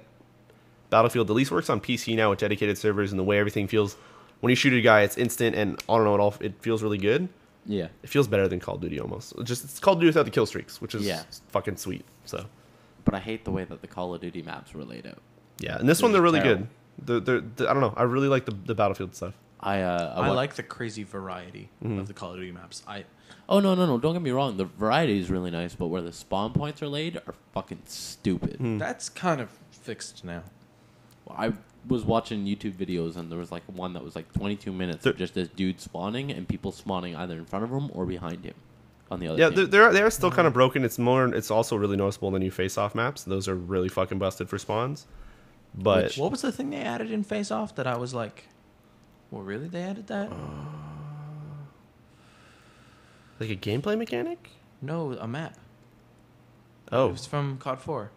Battlefield at least works on PC now with dedicated servers and the way everything feels, when you shoot a guy, it's instant and I don't know, it feels really good. Yeah. It feels better than Call of Duty almost. It's Call of Duty without the kill streaks, which is Yeah. fucking sweet. So But I hate the way that the Call of Duty maps were laid out. yeah, and this They're one they're just really terrible. good. I don't know. I really like the Battlefield stuff. I like the crazy variety of the Call of Duty maps. Oh, no. Don't get me wrong. The variety is really nice, but where the spawn points are laid are fucking stupid. That's kind of fixed now. I was watching YouTube videos, and there was like one that was like 22 minutes of just this dude spawning and people spawning either in front of him or behind him on the other Yeah, team. they are still kind of broken. It's also really noticeable in the new face-off maps. Those are really fucking busted for spawns. But What was the thing they added in Face Off that I was like, well, really? They added that? like a gameplay mechanic? No, a map. It Oh, was from COD 4.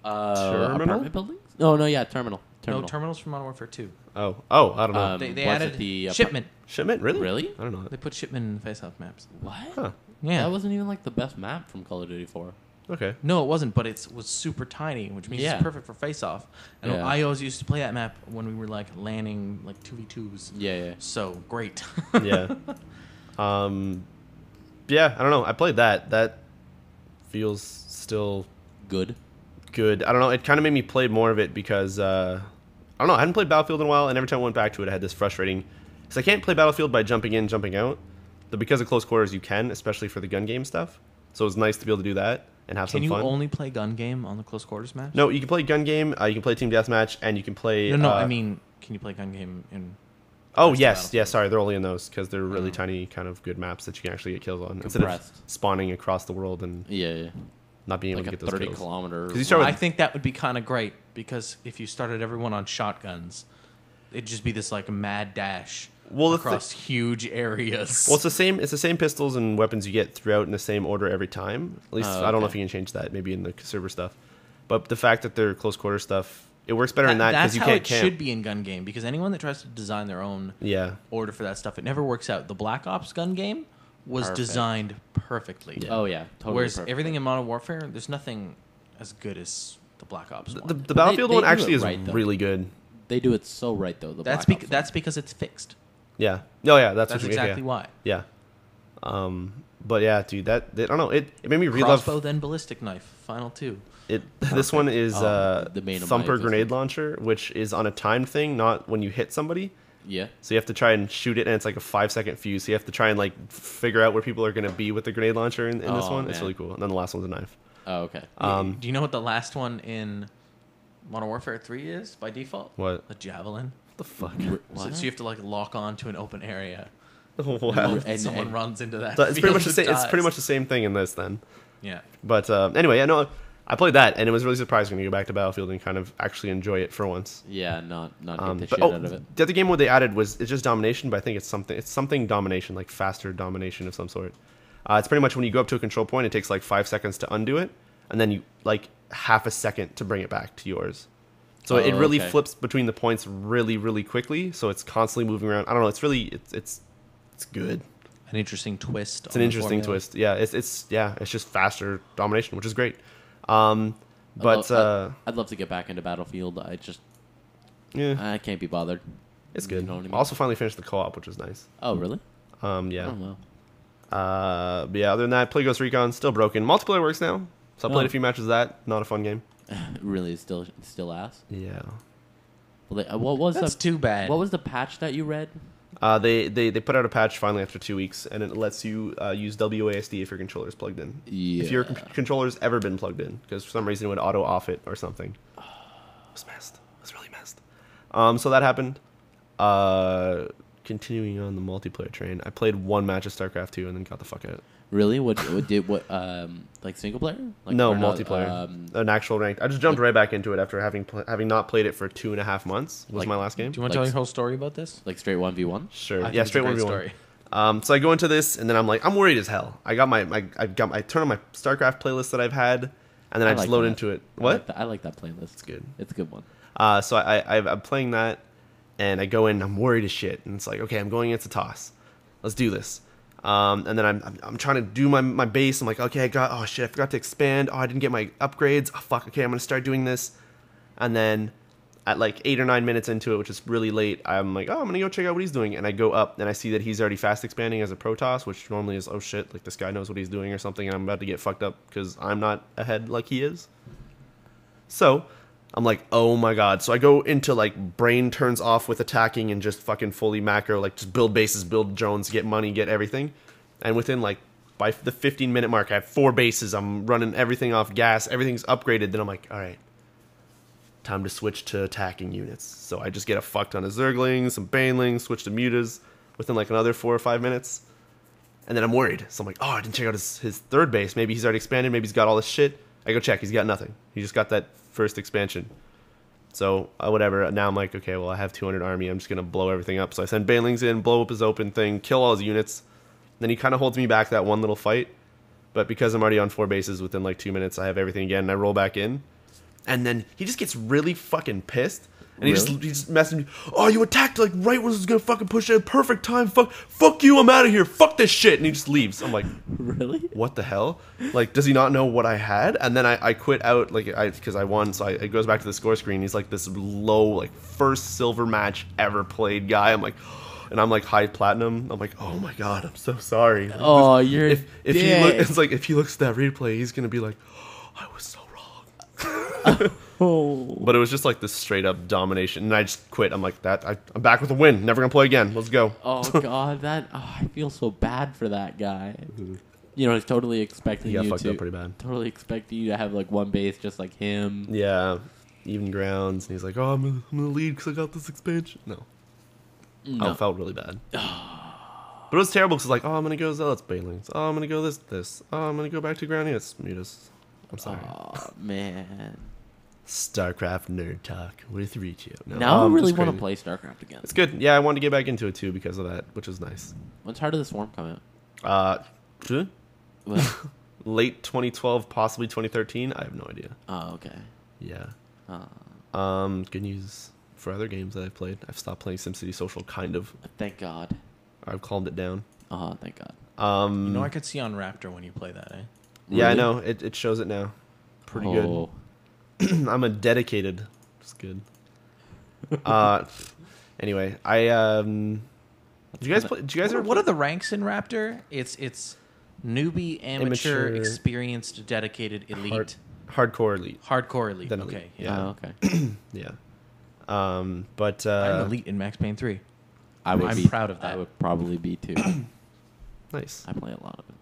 Terminal? Apartment buildings? No, yeah, terminal. No, Terminals from Modern Warfare 2. oh, I don't know. They was added it the Shipment. Shipment, really? Really? I don't know. They put Shipment in the Face Off maps. What? Huh. Yeah. That wasn't even like the best map from Call of Duty 4. Okay. No, it wasn't, but it was super tiny, which means Yeah. it's perfect for Face Off. And Yeah. I always used to play that map when we were like landing like 2v2s. Yeah. So great. Yeah. Yeah, I don't know. I played that. That feels still Good. good. I don't know. It kind of made me play more of it because I don't know. I hadn't played Battlefield in a while, and every time I went back to it, I had this frustrating. Because I can't play Battlefield by jumping in, jumping out. But because of close quarters, you can, especially for the gun game stuff. So it's nice to be able to do that and have Can some you fun. only play gun game on the close quarters match? No, you can play gun game. You can play team deathmatch, and you can play. No, I mean, can you play gun game in? Oh rest of yes, Battlefield? yeah. Sorry, they're only in those because they're really Oh. tiny, kind of good maps that you can actually get kills on instead of Compressed. spawning across the world and Yeah. not being able Like to a get those 30 kills. kilometer. 'Cause you start with- I think that would be kind of great because if you started everyone on shotguns, it'd just be this like mad dash Well, across huge areas. Well, it's the same. It's the same pistols and weapons you get throughout in the same order every time. At least Oh, I don't know if okay. you can change that. Maybe in the server stuff. But the fact that they're close quarter stuff It works better in that because That's you how can't it camp. should be in gun game, because anyone that tries to design their own Yeah. order for that stuff, it never works out. The Black Ops gun game was Perfect. designed perfectly. Yeah. Oh yeah, totally. Whereas perfect. everything in Modern Warfare, there's nothing as good as the Black Ops one. The Battlefield they one do actually it is right, though. really good. They do it so right though. The that's Black Ops that's because it's fixed. Yeah. Oh yeah, that's That's what you mean, exactly why. yeah. But yeah, dude, I don't know. It made me re-love Crossbow, then ballistic knife. Final two. it. This one is the main of my Thumper grenade existence. launcher, which is on a timed thing, not when you hit somebody. Yeah. So you have to try and shoot it, and it's like a 5-second fuse. So you have to try and like figure out where people are going to be with the grenade launcher in this Oh, one. It's man. really cool. And then the last one's a knife. Oh okay. Do you know what the last one in Modern Warfare 3 is by default? What? A javelin. What the fuck? So you have to like lock on to an open area. Wow. If And- someone and- runs into that. So it's pretty much field the same. and It's pretty dies. much the same thing in this then. Yeah. But anyway, I know I played that, and it was really surprising to go back to Battlefield and kind of actually enjoy it for once. Yeah, not get the But, shit out of it. the other game what they added was it's just domination, but I think it's something domination, like faster domination of some sort. It's pretty much when you go up to a control point, it takes like 5 seconds to undo it, and then you like half a second to bring it back to yours. So it really okay. flips between the points really, really quickly. So it's constantly moving around. I don't know. It's really it's good. An interesting twist. It's an interesting twist. Yeah, it's just faster domination, which is great. But I'd love to get back into Battlefield. yeah, I can't be bothered. it's good. You know what I mean? I also finally finished the co-op, which was nice. Oh really? Yeah. Oh well. But yeah, other than that, play Ghost Recon, still broken. Multiplayer works now. So I played Oh. a few matches of that. Not a fun game. Really, still ass. Yeah. Well, what was That's too bad. What was the patch that you read? They put out a patch finally after 2 weeks, and it lets you use WASD if your controller's plugged in. Yeah. If your controller's ever been plugged in, because for some reason it would auto off it or something. It was messed. It was really messed. So that happened. Continuing on the multiplayer train, I played one match of StarCraft 2 and then got the fuck out. Really? What like single player? Like, No, or not, multiplayer. An actual ranked. I just jumped right back into it after having not played it for 2.5 months. Was Like, my last game. Do you want to Like- tell your whole story about this? like straight 1v1. Sure. I think Yeah, it's a straight great 1v1. story. So I go into this, and then I'm worried as hell. I turn on my StarCraft playlist that I've had, and then I just like load that. into it. What? I like that playlist. It's good. It's a good one. So I'm playing that, and I go in. I'm worried as shit, and it's like, okay, I'm going against a toss. Let's do this. And then I'm trying to do my base. I'm like, okay, I forgot to expand. Oh, I didn't get my upgrades. Oh fuck. Okay, I'm gonna start doing this. And then at like 8 or 9 minutes into it, which is really late, I'm like, oh, I'm gonna go check out what he's doing. And I go up, and I see that he's already fast expanding as a Protoss, which normally is, oh shit, like this guy knows what he's doing or something, and I'm about to get fucked up because I'm not ahead like he is. So I'm like, oh my god. So I go into like brain turns off with attacking and just fucking fully macro, like just build bases, build drones, get money, get everything. And within like by the 15-minute mark, I have 4 bases. I'm running everything off gas. Everything's upgraded. Then I'm like, all right, time to switch to attacking units. So I just get a fuck ton of Zerglings, some Banelings, switch to Mutas within like another 4 or 5 minutes. And then I'm worried. So I'm like, oh, I didn't check out his third base. Maybe he's already expanded. Maybe he's got all this shit. I go check. He's got nothing. He just got that first expansion. So whatever. Now I'm like, okay, well, I have 200 army. I'm just going to blow everything up. So I send Banelings in, blow up his open thing, kill all his units. Then he kind of holds me back that one little fight. But because I'm already on 4 bases within like 2 minutes, I have everything again. And I roll back in. And then he just gets really fucking pissed. And he just messaged me, oh, you attacked like right when it was going to fucking push at perfect time. Fuck you, I'm out of here. Fuck this shit. And he just leaves. I'm like, Really? what the hell? Like, does he not know what I had? And then I quit out, like, because I won. So it goes back to the score screen. He's like this low, like, first silver match ever played guy. I'm like, and I'm like high platinum. I'm like, oh my god, I'm so sorry. Like, Oh, you're if he dead. it's like if he looks at that replay, he's gonna be like, oh, I was so wrong. Oh. But it was just like this straight up domination, and I just quit. I'm like, I'm back with a win. Never gonna play again. Let's go. Oh god, I feel so bad for that guy. You know, he's totally expecting He got you fucked to up pretty bad. totally expecting you to have like one base just like him. Yeah, even grounds, and he's like, oh, I'm gonna lead because I got this expansion. No. I felt really bad. But it was terrible because like, oh, I'm gonna go Zealots Banelings. Oh, I'm gonna go this. Oh, I'm gonna go back to ground units. Mutas. I'm sorry. Oh man. StarCraft nerd talk with Riccio. No, Now I really it's want to crazy. play StarCraft again. It's good. Yeah, I wanted to get back into it too because of that, which is nice. When's Heart of the Swarm come out? Well, Late 2012, possibly 2013. I have no idea. oh, okay. Yeah. Good news for other games that I've played. I've stopped playing SimCity Social, kind of. Thank God. I've calmed it down. Oh, thank God. I could see on Raptor when you play that, eh? Yeah, I Really? know. It shows it now. Pretty Oh. good. I'm a dedicated. It's good. Anyway, did you guys play? Did you guys ever? What are the ranks in Raptor? It's newbie, amateur, Immature. experienced, dedicated, elite, Hardcore elite. hardcore elite. Then Okay, elite. yeah. Oh, okay. Yeah. But I'm elite in Max Payne 3. I'm proud of that. I would probably be too. nice. I play a lot of it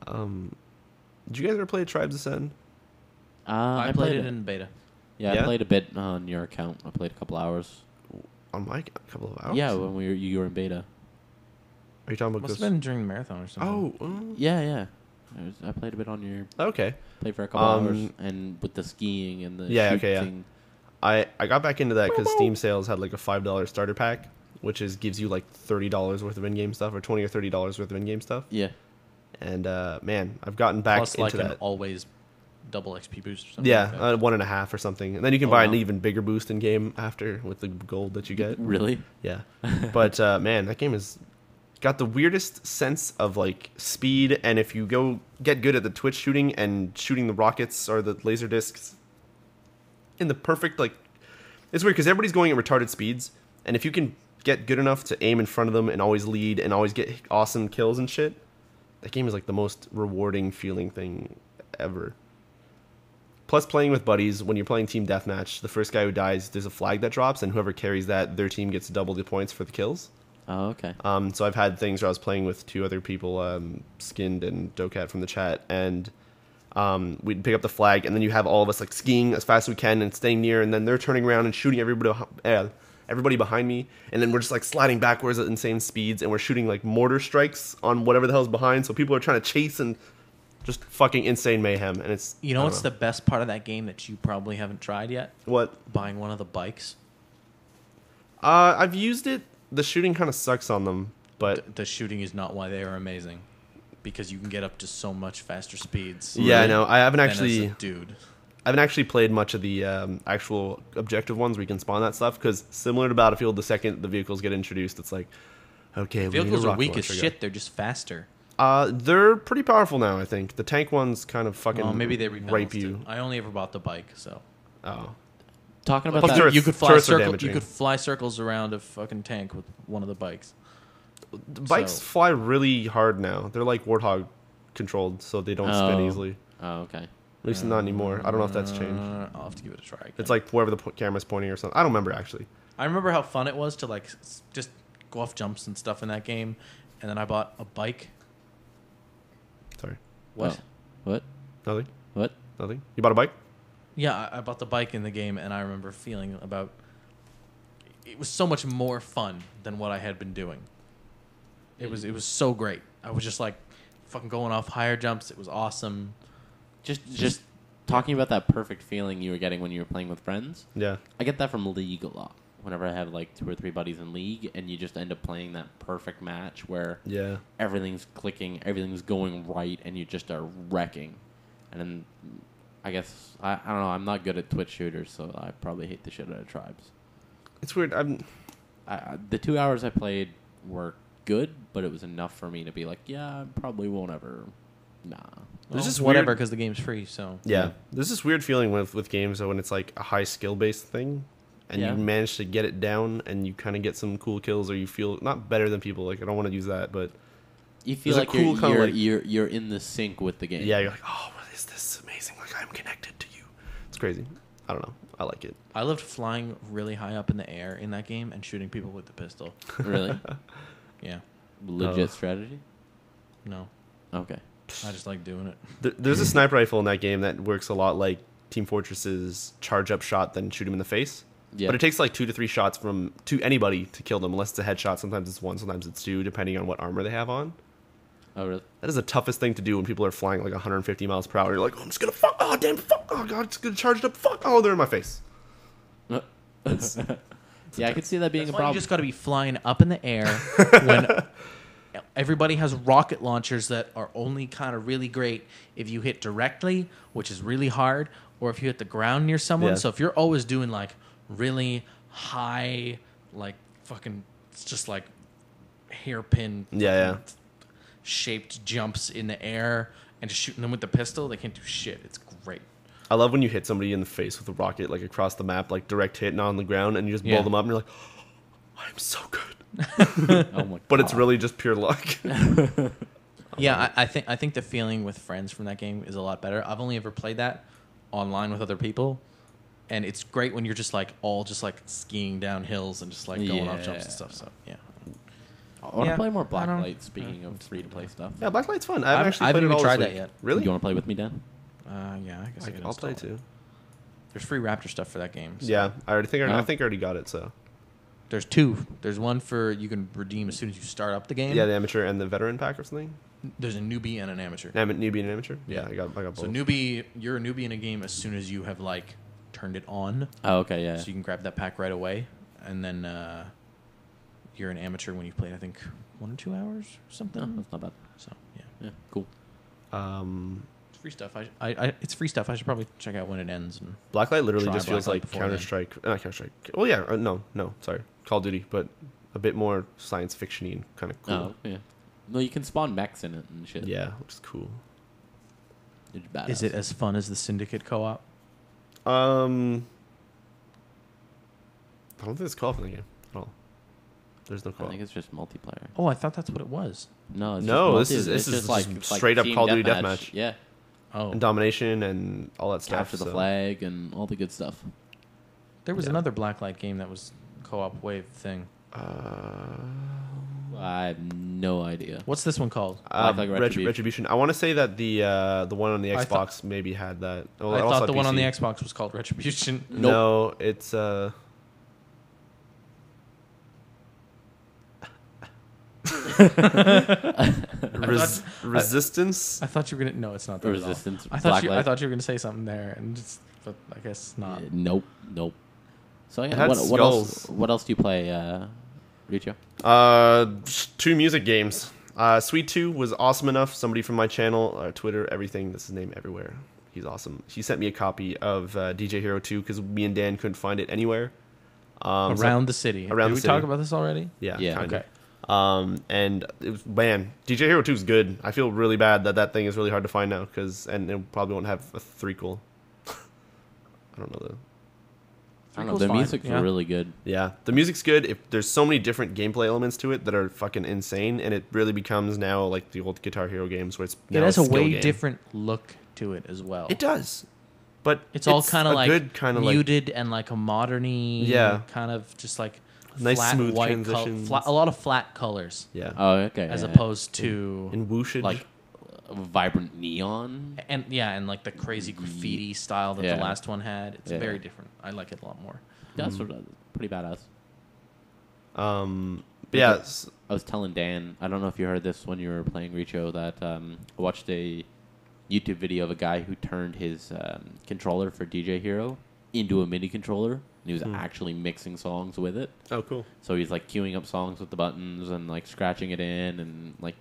now. Did you guys ever play Tribes Ascend? I played it in beta. Yeah, Yeah? I played a bit on your account. I played a couple hours. On my account, a couple of hours. Yeah, when you were in beta. Are you talking about? Must have been during the marathon or something. Oh. Yeah. I played a bit on your. Okay. Played for a couple hours, and with the skiing and the shooting. I got back into that because Steam sales had like a $5 starter pack, which gives you like $30 worth of in-game stuff or $20 or $30 worth of in-game stuff. Yeah. And man, I've gotten back Plus, into like that. an always double XP boost or something. Yeah, like that. 1.5 or something, and then you can Oh, buy an wow. even bigger boost in game after with the gold that you get. Really? Yeah, but man, that game has got the weirdest sense of like speed, and if you get good at the twitch shooting and shooting the rockets or the laser discs in the perfect it's weird because everybody's going at retarded speeds, and if you can get good enough to aim in front of them and always lead and always get awesome kills and shit, that game is like the most rewarding feeling thing ever. Plus, playing with buddies, when you're playing team deathmatch, the first guy who dies, there's a flag that drops, and whoever carries that, their team gets double the points for the kills. Oh, okay. So I've had things where I was playing with two other people, Skinned and Dokat from the chat, and we'd pick up the flag, and then you have all of us like skiing as fast as we can and staying near, and then they're turning around and shooting everybody behind me, and then we're just like sliding backwards at insane speeds, and we're shooting like mortar strikes on whatever the hell's behind, so people are trying to chase and just fucking insane mayhem, and it's You know what's the best part of that game that you probably haven't tried yet? what Buying one of the bikes. I've used it. The shooting kind of sucks on them, but The shooting is not why they are amazing, because you can get up to so much faster speeds. yeah, I know. I haven't than as actually. a dude. I haven't actually played much of the actual objective ones where you can spawn that stuff, because similar to Battlefield, the second the vehicles get introduced, it's like, okay, we need a Vehicles are rocket weak as launcher guy. shit. They're just faster. They're pretty powerful now, I think. The tank ones kind of fucking Well, maybe they rape rebalanced you. it. I only ever bought the bike, so Oh. Talking about Plus that. turrets- you could fly turrets are circles. You damaging. could fly circles around a fucking tank with one of the bikes. The bikes So- fly really hard now. They're like Warthog controlled, so they don't spin Oh. easily. Oh, okay. At least not anymore. I don't know if that's changed. I'll have to give it a try. Again. It's like wherever the camera's pointing or something. I don't remember, actually. I remember how fun it was to like just go off jumps and stuff in that game, and then I bought a bike. Sorry. What? Oh. What? Nothing? What? Nothing? You bought a bike? Yeah, I bought the bike in the game, and I remember feeling about. It was so much more fun than what I had been doing. It was so great. I was just like, fucking going off higher jumps. It was awesome. Just talking about that perfect feeling you were getting when you were playing with friends. Yeah. I get that from League a lot. Whenever I have like 2 or 3 buddies in League, and you just end up playing that perfect match where Yeah. everything's clicking, everything's going right, and you just are wrecking. And then I guess I don't know. I'm not good at Twitch shooters, so I probably hate the shit out of Tribes. It's weird. The 2 hours I played were good, but it was enough for me to be like, yeah, I probably won't ever. Nah. There's Well, this whatever, weird- because the game's free. So Yeah. There's this weird feeling with games when it's like a high skill based thing, and Yeah. you manage to get it down, and you kind of get some cool kills, or you feel not better than people. Like, I don't want to use that, but You feel There's a like cool kinda like- you're in the sync with the game. yeah, you're like, oh, what is this amazing? Like, I'm connected to you. It's crazy. I don't know. I like it. I loved flying really high up in the air in that game and shooting people with the pistol. Really? Yeah. Legit Oh. strategy? No, Okay. I just like doing it. There's a sniper rifle in that game that works a lot like Team Fortress's charge up shot, then shoot him in the face. Yeah. But it takes like 2 to 3 shots to anybody to kill them, unless it's a headshot. Sometimes it's 1, sometimes it's 2, depending on what armor they have on. Oh, really? That is the toughest thing to do when people are flying like 150 miles per hour. You're like, oh, I'm just gonna fuck. Oh, damn, fuck. Oh, God, it's gonna charge it up. Fuck. Oh, they're in my face. Yeah, I could see that being That's a why problem. you just got to be flying up in the air when everybody has rocket launchers that are only kind of really great if you hit directly, which is really hard, or if you hit the ground near someone. Yeah. So if you're always doing like really high, like fucking, it's just like hairpin shaped jumps in the air and just shooting them with the pistol. They can't do shit. It's great. I love when you hit somebody in the face with a rocket, like across the map, like direct hit, not on the ground, and you just blow them up, and you're like, oh, I'm so good. Oh my God. But it's really just pure luck. Yeah, I think the feeling with friends from that game is a lot better. I've only ever played that online with other people, and it's great when you're just like all just like skiing down hills and just like going off jumps and stuff. So yeah, I want to play more Blacklight. Speaking of free to play stuff, Yeah, Blacklight's fun. I haven't actually I played haven't it all even tried this that week. yet. Really? you want to play with me, Dan? Yeah, I guess I can I'll play install it. too. There's free Raptor stuff for that game. So. Yeah, I think I Oh. already got it. So There's two. There's one for you can redeem as soon as you start up the game. yeah, the amateur and the veteran pack or something. There's a newbie and an amateur. Newbie and amateur. Yeah. I got both. So newbie, you're a newbie in a game as soon as you have like turned it on. Oh, okay, yeah. So you can grab that pack right away, and then you're an amateur when you've played, I think, 1 or 2 hours or something. No, that's not bad. So yeah, Yeah, cool. it's free stuff. It's free stuff. I should probably check out when it ends. And Blacklight literally Try just feels Blacklight like before Counter-Strike. Not Counter-Strike. Well, yeah. No. Sorry. Call of Duty, but a bit more science fiction-y and kind of cool. Oh, yeah. No, you can spawn mechs in it and shit. Yeah, which is cool. It's badass. is it as fun as the Syndicate co-op? I don't think it's co-op in the game at all. There's no I co-op. think it's just multiplayer. Oh, I thought that's what it was. No, it's No, just this multi- is it's just like straight up team Call of Duty deathmatch. deathmatch. Yeah, Oh, And domination and all that stuff. capture the so. flag and all the good stuff. there was Yeah. another Blacklight game that was co-op wave thing. I have no idea. What's this one called? Black Retribution. Retribution. I want to say that the one on the I Xbox thought- maybe had that. Oh, I also thought had the one on the PC. Xbox was called Retribution. No, it's Resistance. I thought you were gonna. No, it's not that. Resistance. I thought Blacklight. I thought you were gonna say something there, and just, but I guess not. Nope. So It yeah, had what else? skulls. What else do you play, Riccio? 2 music games. Sweet 2 was awesome enough. Somebody from my channel, Twitter, everything. That's his name everywhere. He's awesome. He sent me a copy of DJ Hero 2 because me and Dan couldn't find it anywhere. Around the city. around Did the we talk city. about this already? Yeah. Yeah. Kinda. Okay. And it was, man, DJ Hero 2 is good. I feel really bad that thing is really hard to find now and it probably won't have a threequel. I don't know though. I don't know. Threequel's The fine, music's yeah. really good. Yeah, the music's good. If there's so many different gameplay elements to it that are fucking insane, and it really becomes now like the old Guitar Hero games where it's It now has a skill way game. different look to it as well. It does, but It's all kind of a like good kind of like muted and like a modern-y, Yeah. kind of just like Nice flat smooth white transitions. a lot of flat colors yeah, Oh, okay. as yeah. opposed to in whooshage. like vibrant neon. and like the crazy graffiti style that Yeah. the last one had. It's Yeah. very different. I like it a lot more. That's sort of pretty badass. but yeah, I was telling Dan, I don't know if you heard this when you were playing Riccio, that I watched a YouTube video of a guy who turned his controller for DJ Hero into a MIDI controller, and he was actually mixing songs with it. oh cool. So he's like queuing up songs with the buttons and like scratching it in and like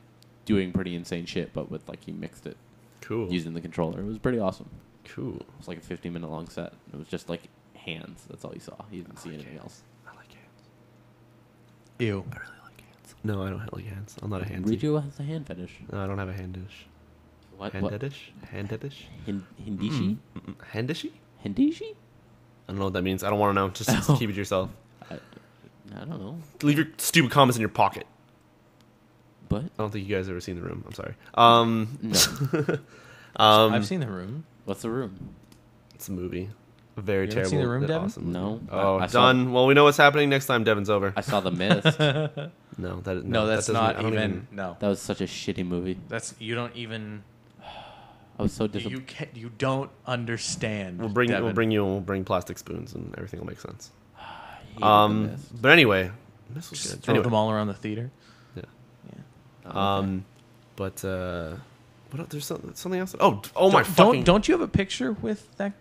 doing pretty insane shit, but with like he mixed it Cool. using the controller. It was pretty awesome. Cool. It was like a 15-minute long set. It was just like hands. That's all you saw. You didn't see anything else. I like hands. Ew. I really like hands. No, I don't like hands. I'm not a handsy. Riccio has a hand fetish. No, I don't have a handish. What? Handish? Handish? Hindishi? Handishy? Hindishi? I don't know what that means. I don't want to know. Just keep it to yourself. I don't know. Leave your stupid comments in your pocket. But I don't think you guys ever seen The Room. I'm sorry. no. I've seen The Room. What's the room? It's a movie. Very You haven't terrible. seen The Room, but Devin? awesome movie. No. Oh, I saw- done. Well, we know what's happening next time Devin's over. I saw The Mist. That No, that No, that's that doesn't- not I don't even. No, was such a shitty movie. that's you don't even. I was so disappointed. You can You don't understand. We'll bring Devin. you. We'll bring plastic spoons and everything will make sense. The Mist. But anyway, this was Just good. throw Anyway, them all around the theater. yeah. Yeah. But what else? There's something else. Oh my Don't fucking. don't you have a picture with the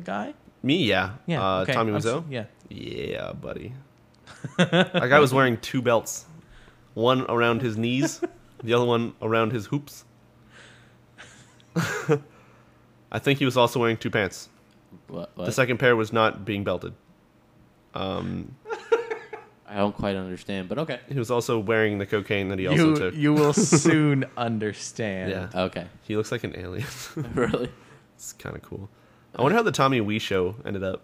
guy? Me, yeah. Yeah. Okay. Tommy I'm Wiseau. yeah. Yeah, buddy. That guy was wearing 2 belts, one around his knees, the other one around his hoops. I think he was also wearing 2 pants. What? The second pair was not being belted. I don't quite understand, but okay. He was also wearing the cocaine that he also took. You will soon understand. Yeah. Okay. He looks like an alien. Really? It's kind of cool. I wonder how the Tommy Wii show ended up.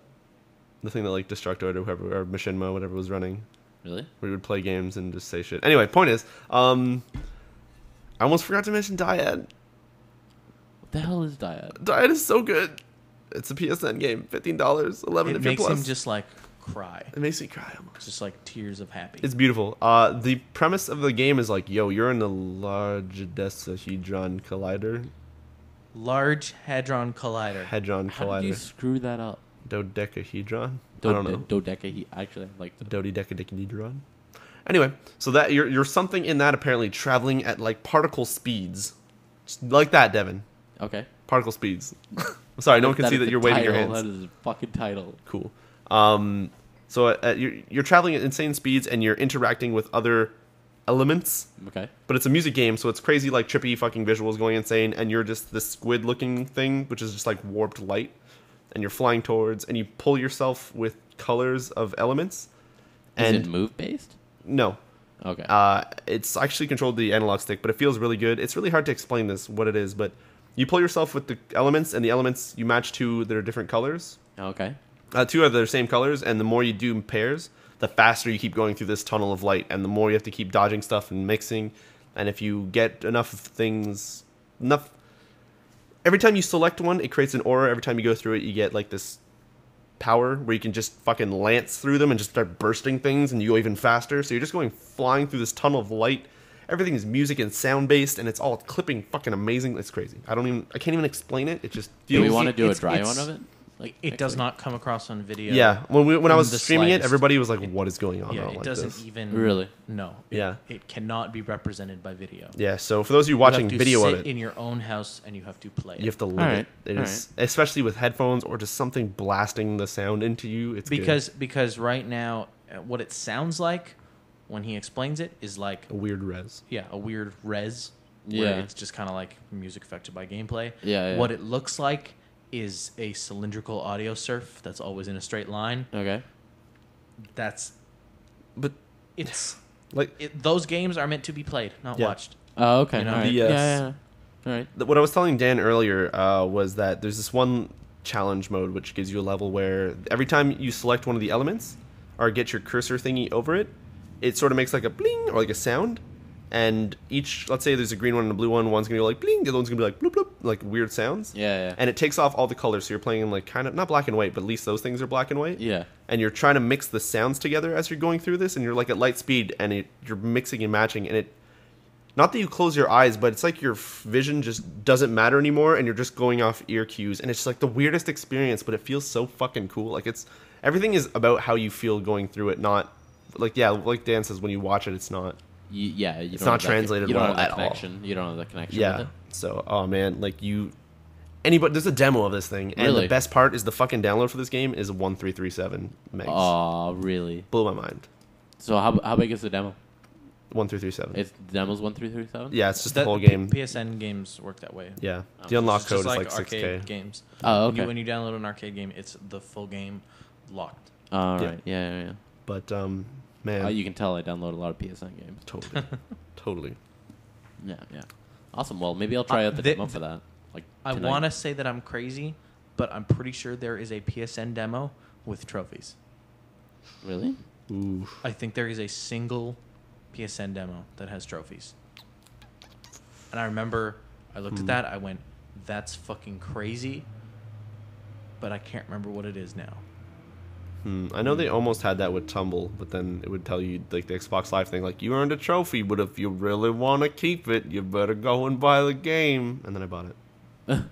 The thing that like Destructoid or whoever, or Machinima, whatever was running. Really? We would play games and just say shit. Anyway, point is, I almost forgot to mention Dyad. What the hell is Dyad? Dyad is so good. It's a PSN game. $15, 11 It if you're makes plus. him just like cry. It makes me cry almost. Just like tears of happy. It's beautiful. The premise of the game is like, yo, you're in the Large Dodecahedron Collider. Large Hadron Collider. Hadron How did you Collider. screw that up? Dodecahedron? I don't know. Actually, I like the Dodecahedron. Anyway, so that you're something in that apparently traveling at like particle speeds. Just like that, Devin. Okay. Particle speeds. Sorry, no one can see is that the you're waving your title. hands. That is a fucking title. Cool. So you're traveling at insane speeds and you're interacting with other elements. Okay. But it's a music game, so it's crazy, like trippy fucking visuals going insane, and you're just this squid-looking thing, which is just like warped light, and you're flying towards, and you pull yourself with colors of elements. Is it move based? No. Okay. It's actually controlled the analog stick, but it feels really good. It's really hard to explain what it is, but you pull yourself with the elements, and the elements you match two that are different colors. Okay. Two of their same colors, and the more you do pairs, the faster you keep going through this tunnel of light, and the more you have to keep dodging stuff and mixing. And if you get enough things, every time you select one, it creates an aura. Every time you go through it, you get like this power where you can just fucking lance through them and just start bursting things, and you go even faster. So you're just going flying through this tunnel of light. Everything is music and sound based, and it's all clipping fucking amazing. It's crazy. I can't even explain it. It just feels. Do we want to do a it's- dry it's- one of it? Like It does not come across on video. Yeah, when I was the streaming it, slightest. everybody was like, "What is going on?" Yeah, I don't it like doesn't this. even Really? No. Yeah. It cannot be represented by video. Yeah, so for those of you You watching have to video sit of it, in your own house and you have to play it. you have to live Alright, it. It is, especially with headphones or just something blasting the sound into you. It's good. because right now what it sounds like when he explains it is like A weird res. a weird res Yeah. where it's just kind of like music affected by gameplay. Yeah, yeah. What it looks like is a cylindrical audio surf that's always in a straight line. Okay. That's But it's like those games are meant to be played, not Yeah. watched. Oh, okay. You know, All right. yes. Yeah. All right. what I was telling Dan earlier was that there's this one challenge mode which gives you a level where every time you select one of the elements or get your cursor thingy over it, it sort of makes like a bling or like a sound. And each, let's say there's a green one and a blue one, one's gonna go like bling, the other one's gonna be like bloop bloop, like weird sounds. Yeah, yeah. And it takes off all the colors, so you're playing in like kind of not black and white, but at least those things are black and white. Yeah. And you're trying to mix the sounds together as you're going through this, and you're like at light speed, and you're mixing and matching, and it. Not that you close your eyes, but it's like your vision just doesn't matter anymore, and you're just going off ear cues, and it's like the weirdest experience, but it feels so fucking cool. Like everything is about how you feel going through it, not like like Dan says, when you watch it, it's not. It's not translated you don't well have that at all. connection. You don't have the connection Yeah. with it. So, oh man, like anybody, there's a demo of this thing, and Really? the best part is the fucking download for this game is 1337 megs. Oh, really? Blew my mind. So how big is the demo? 1337. It's the demo's 1337? Yeah, it's just the whole game. PSN games work that way. Yeah, Oh. the unlock It's code just is like arcade 6K. games. Oh, okay. When you download an arcade game, it's the full game locked. All Yeah. right. Yeah. But man, You can tell I download a lot of PSN games. totally, totally. Yeah. Awesome. Well, maybe I'll try out the demo for that. Like I tonight. want to say that I'm crazy, but I'm pretty sure there is a PSN demo with trophies. Really? Ooh, I think there is a single PSN demo that has trophies. And I remember I looked at that, I went, that's fucking crazy, but I can't remember what it is now. I know they almost had that with Tumble, but then it would tell you like the Xbox Live thing, like you earned a trophy, but if you really want to keep it, you better go and buy the game. And then I bought it. I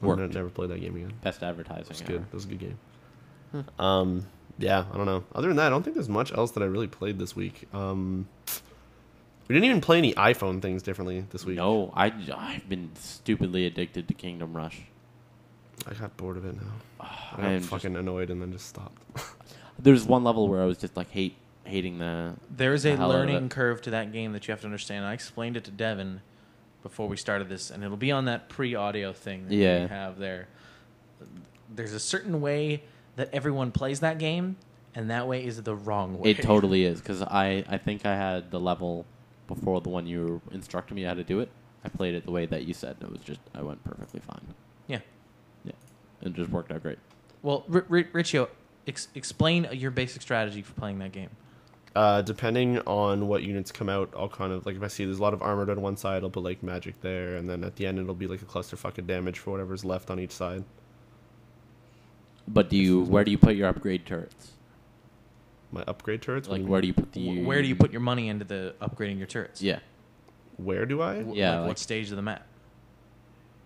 Worked. never played that game again. Best advertising. It was ever. good. It was a good game. Yeah, I don't know. Other than that, I don't think there's much else that I really played this week. We didn't even play any iPhone things differently this week. No, I've been stupidly addicted to Kingdom Rush. I got bored of it now. I I am got fucking annoyed and then just stopped. There's one level where I was just like hating the. There's the a hell out of learning it. curve to that game that you have to understand. I explained it to Devin before we started this, and it'll be on that pre-audio thing that Yeah. we have there. There's a certain way that everyone plays that game, and that way is the wrong way. It totally is, because I think I had the level before the one you were instructing me how to do it. I played it the way that you said. It was just, I went perfectly fine. Yeah. Yeah. It just worked out great. Well, Riccio, explain your basic strategy for playing that game. Depending on what units come out, I'll kind of, like, if I see there's a lot of armored on one side, I'll put, like, magic there, and then at the end it'll be, like, a clusterfuck of damage for whatever's left on each side. But where do you put your upgrade turrets? My upgrade turrets? Like, where do you put Where do you put your money into the upgrading your turrets? Yeah. Where do I? Yeah, Like like what stage of the map?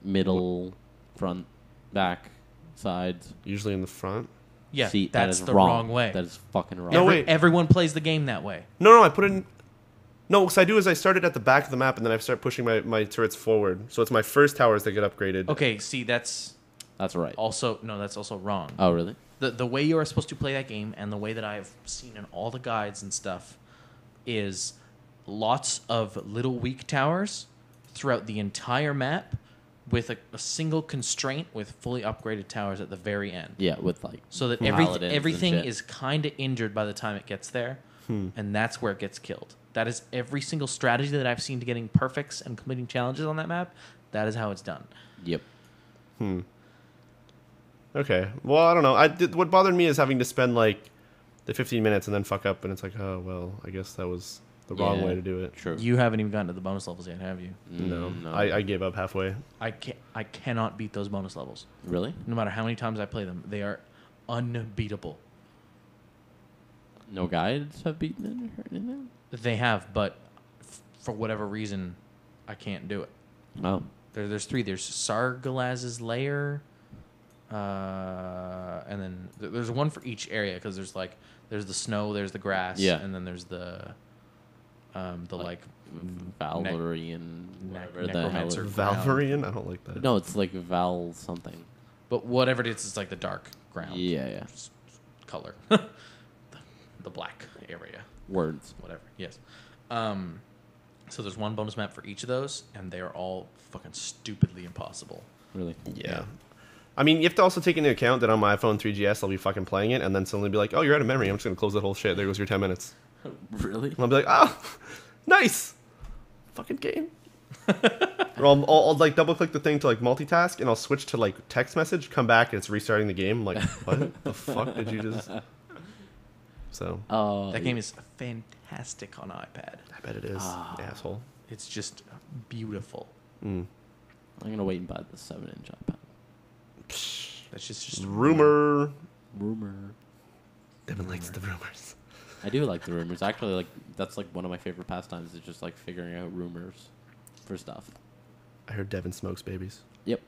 Middle, front, back, sides. Usually in the front. Yeah, See, that's that is the wrong. wrong way. That is fucking wrong. No, wait. Everyone plays the game that way. No, I put it in... No, what I do is I start it at the back of the map, and then I start pushing my turrets forward. So it's my first towers that get upgraded. Okay, see, that's right. also wrong. Oh, really? The way you are supposed to play that game, and the way that I've seen in all the guides and stuff, is lots of little weak towers throughout the entire map, with a single constraint with fully upgraded towers at the very end. Yeah, with like So that paladins and everything shit. is kind of injured by the time it gets there, and that's where it gets killed. That is every single strategy that I've seen to getting perfects and completing challenges on that map. That is how it's done. Yep. Okay. Well, I don't know. What bothered me is having to spend, like, the 15 minutes and then fuck up, and it's like, oh, well, I guess that was the wrong way to do it. True. You haven't even gotten to the bonus levels yet, have you? No. No. I gave up halfway. I cannot beat those bonus levels. Really? No matter how many times I play them, they are unbeatable. No guides have beaten it or anything? They have, but for whatever reason, I can't do it. Oh. There's three. There's Sargalaz's lair, and then there's one for each area because there's the snow, there's the grass, Yeah. and then there's the like Valerian, whatever the hell. necromancer. it- Valerian? I don't like that. No, it's like Val something. But whatever it is, it's like the dark ground. Yeah. Just color. the black area. Words. Whatever. Yes. So there's one bonus map for each of those, and they are all fucking stupidly impossible. Really? Yeah. I mean, you have to also take into account that on my iPhone 3GS, I'll be fucking playing it, and then suddenly be like, oh, you're out of memory. I'm just going to close that whole shit. There goes your 10 minutes. Really? And I'll be like, oh, nice. Fucking game. Or I'll like double click the thing to like multitask, and I'll switch to like text message, come back, and it's restarting the game. I'm like, what the fuck did you just... So, That game is fantastic on iPad. I bet it is, asshole. It's just beautiful. I'm going to wait and buy the 7-inch iPad. That's just Rumor. Devin likes the rumors. I do like the rumors. Actually, like that's like one of my favorite pastimes is just like figuring out rumors for stuff. I heard Devin smokes babies. Yep.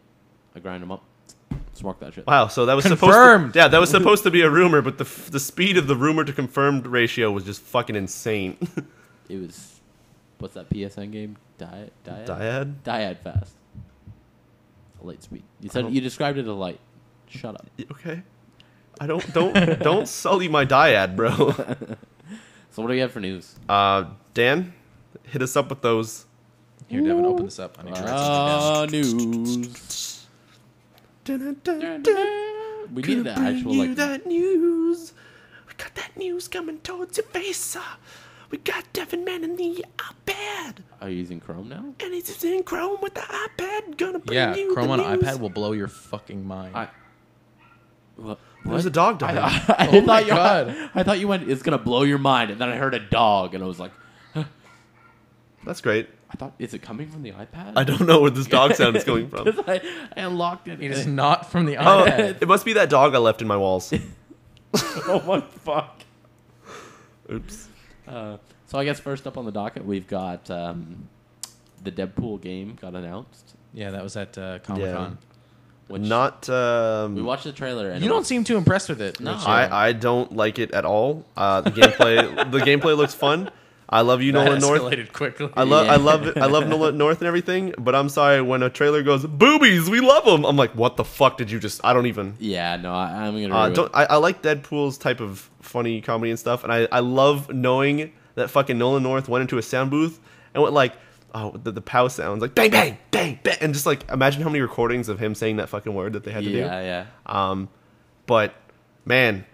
I grind them up. Smoke that shit. Wow, so that was Confirmed. supposed to, that was supposed to be a rumor, but the speed of the rumor to confirmed ratio was just fucking insane. It was, what's that PSN game? Diad? Dyad? Fast. Light speed. You described it as light. Shut up. Okay. I don't sully my dyad, bro. So what do we have for news? Dan, hit us up with those. Here, Devin, open this up. I need to write something down. News. We need the actual like. That news. We got that news coming towards your face. We got Devin Man in the iPad, Are you using Chrome now? and he's in Chrome with the iPad. Gonna bring Yeah, you Chrome the on news. iPad will blow your fucking mind. What? There's a dog dying. I my God. I thought you went. It's gonna blow your mind, and then I heard a dog, and I was like, That's great. I thought, is it coming from the iPad? I don't know where this dog sound is coming from. 'Cause I unlocked it. It is not from the Oh, iPad. it must be that dog I left in my walls. Oh my fuck. Oops. So I guess first up on the docket, we've got the Deadpool game got announced. Yeah, that was at Comic-Con. Which Not. we watched the trailer, and You it don't was- seem too impressed with it. No. Riccio. I don't like it at all. The gameplay looks fun. I love you, That Nolan North. escalated quickly. I love Nolan North and everything. But I'm sorry, when a trailer goes boobies, we love them. I'm like, what the fuck did you just? I don't even. Yeah, no, I'm gonna. I like Deadpool's type of funny comedy and stuff, and I love knowing that fucking Nolan North went into a sound booth and went like, oh, the pow sounds like bang bang bang bang, and just like imagine how many recordings of him saying that fucking word that they had to do. Yeah. But man,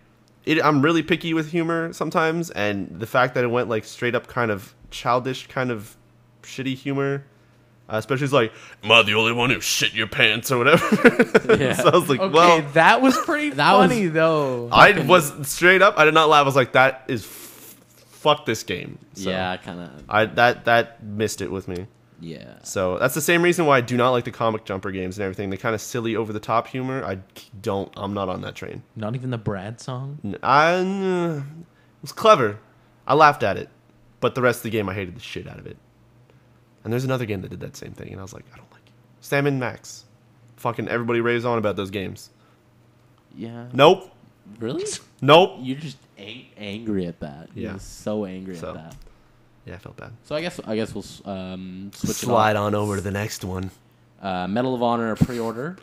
I'm really picky with humor sometimes, and the fact that it went like straight up kind of childish, kind of shitty humor, especially it's like, "Am I the only one who shit your pants?" or whatever. Yeah. So I was like, Okay, well, that was pretty funny though. I was straight up. I did not laugh. I was like, that is fuck this game. So Yeah, kind of. that missed it with me. Yeah. So that's the same reason why I do not like the comic jumper games and everything. The kind of silly, over the top humor. I'm not on that train. Not even the Brad song. It was clever. I laughed at it, but the rest of the game I hated the shit out of it. And there's another game that did that same thing, and I was like, I don't like it. Sam and Max. Fucking everybody raves on about those games. Yeah. Nope. Really? Nope. You're just angry at that. Yeah. You're so angry So, at that. Yeah, I felt bad. So I guess we'll switch Slide it on over to the next one. Medal of Honor pre-order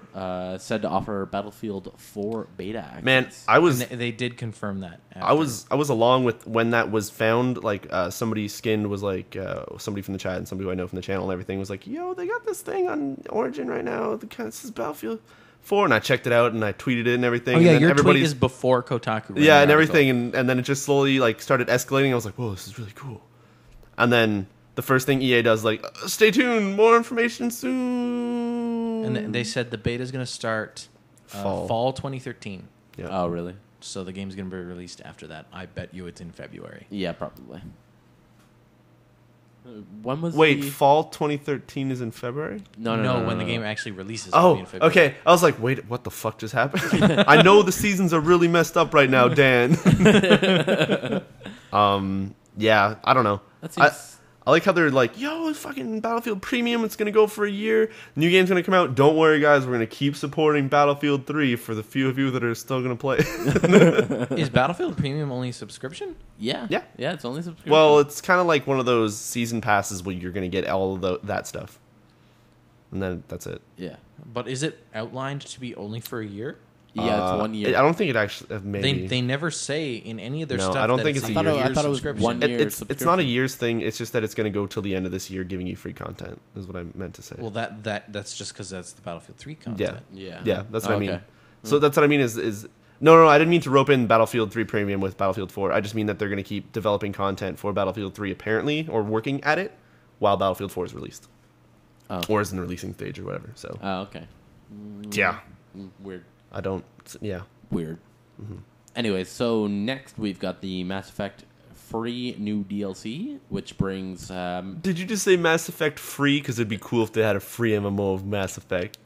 said to offer Battlefield 4 beta access. Man, I was And they did confirm that. I was along with when that was found. Like somebody skinned was like somebody from the chat and somebody who I know from the channel and everything was like, "Yo, they got this thing on Origin right now. This is Battlefield 4," and I checked it out and I tweeted it and everything. Oh yeah, and then your tweet everybody's is before Kotaku. ran yeah, the and article. everything, and then it just slowly like started escalating. I was like, "Whoa, this is really cool." And then the first thing EA does, like, "Stay tuned, more information soon." And they said the beta is going to start fall 2013. Yeah. Oh, really? So the game's going to be released after that. I bet you it's in February. Yeah, probably. When was Wait, the... fall 2013 is in February? No, when the game actually releases. It'll Oh, be in February. okay. I was like, wait, what the fuck just happened? I know the seasons are really messed up right now, Dan. Yeah, I don't know. That seems... I like how they're like, yo, it's fucking Battlefield Premium. It's going to go for a year. New game's going to come out. Don't worry, guys. We're going to keep supporting Battlefield 3 for the few of you that are still going to play. Is Battlefield Premium only subscription? Yeah. Yeah. Yeah, it's only subscription. Well, it's kind of like one of those season passes where you're going to get all of that stuff. And then that's it. Yeah. But is it outlined to be only for a year? Yeah, it's 1 year. I don't think it actually, maybe. They never say in any of their No, stuff. I don't that think it's it's a a year. year's I thought it was subscription. 1 year. It's not a subscription. year's thing. It's just that it's going to go till the end of this year, giving you free content. Is what I meant to say. Well, that's just because that's the Battlefield 3 content. Yeah. Yeah, that's what I mean. Okay. So that's what I mean is no, I didn't mean to rope in Battlefield 3 Premium with Battlefield 4. I just mean that they're going to keep developing content for Battlefield 3 apparently, or working at it, while Battlefield 4 is released. Oh. Or is in the releasing stage or whatever. So Oh, okay. yeah, Weird. I don't. Yeah, Weird. Anyway, so next we've got the Mass Effect free new DLC, which brings... did you just say Mass Effect free? Because it'd be cool if they had a free MMO of Mass Effect.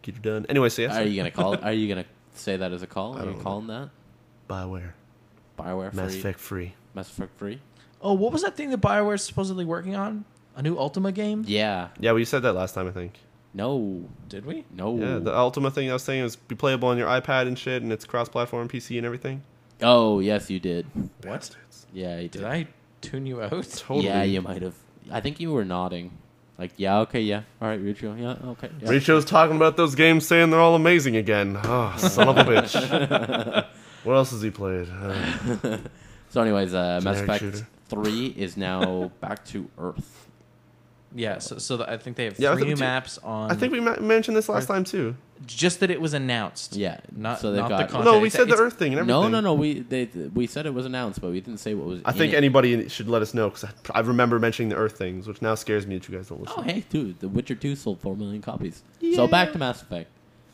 Get it done. Anyway, so yes. Are you gonna say that as a call? Are I you don't know. calling that? BioWare. BioWare free? Mass Effect free. Mass Effect free? Oh, what was that thing that BioWare's supposedly working on? A new Ultima game? Yeah. Yeah, we said that last time, I think. No. Did we? No. Yeah, the Ultima thing I was saying is be playable on your iPad and shit, and it's cross-platform, PC, and everything. Oh, yes, you did. Bastards. Yeah, you did. Did I tune you out? Totally. Yeah, you might have. I think you were nodding. Like, yeah, okay, yeah. All right, Riccio. Yeah, okay. Yeah. Riccio's talking about those games, saying they're all amazing again. Oh, son of a bitch. What else has he played? So, anyways, Mass Generic Effect shooter. 3 is now back to Earth. Yeah, so I think they have Yeah, I three new think- maps on. I think we mentioned this last time, too. just that it was announced. Yeah. Not, So they've not got- the content. No, we It's- said the it's- Earth thing and everything. No. We said it was announced, but we didn't say what was. I in think it. anybody should let us know, because I remember mentioning the Earth things, which now scares me that you guys don't listen. Oh, hey, dude, The Witcher 2 sold 4 million copies. So back to Mass Effect.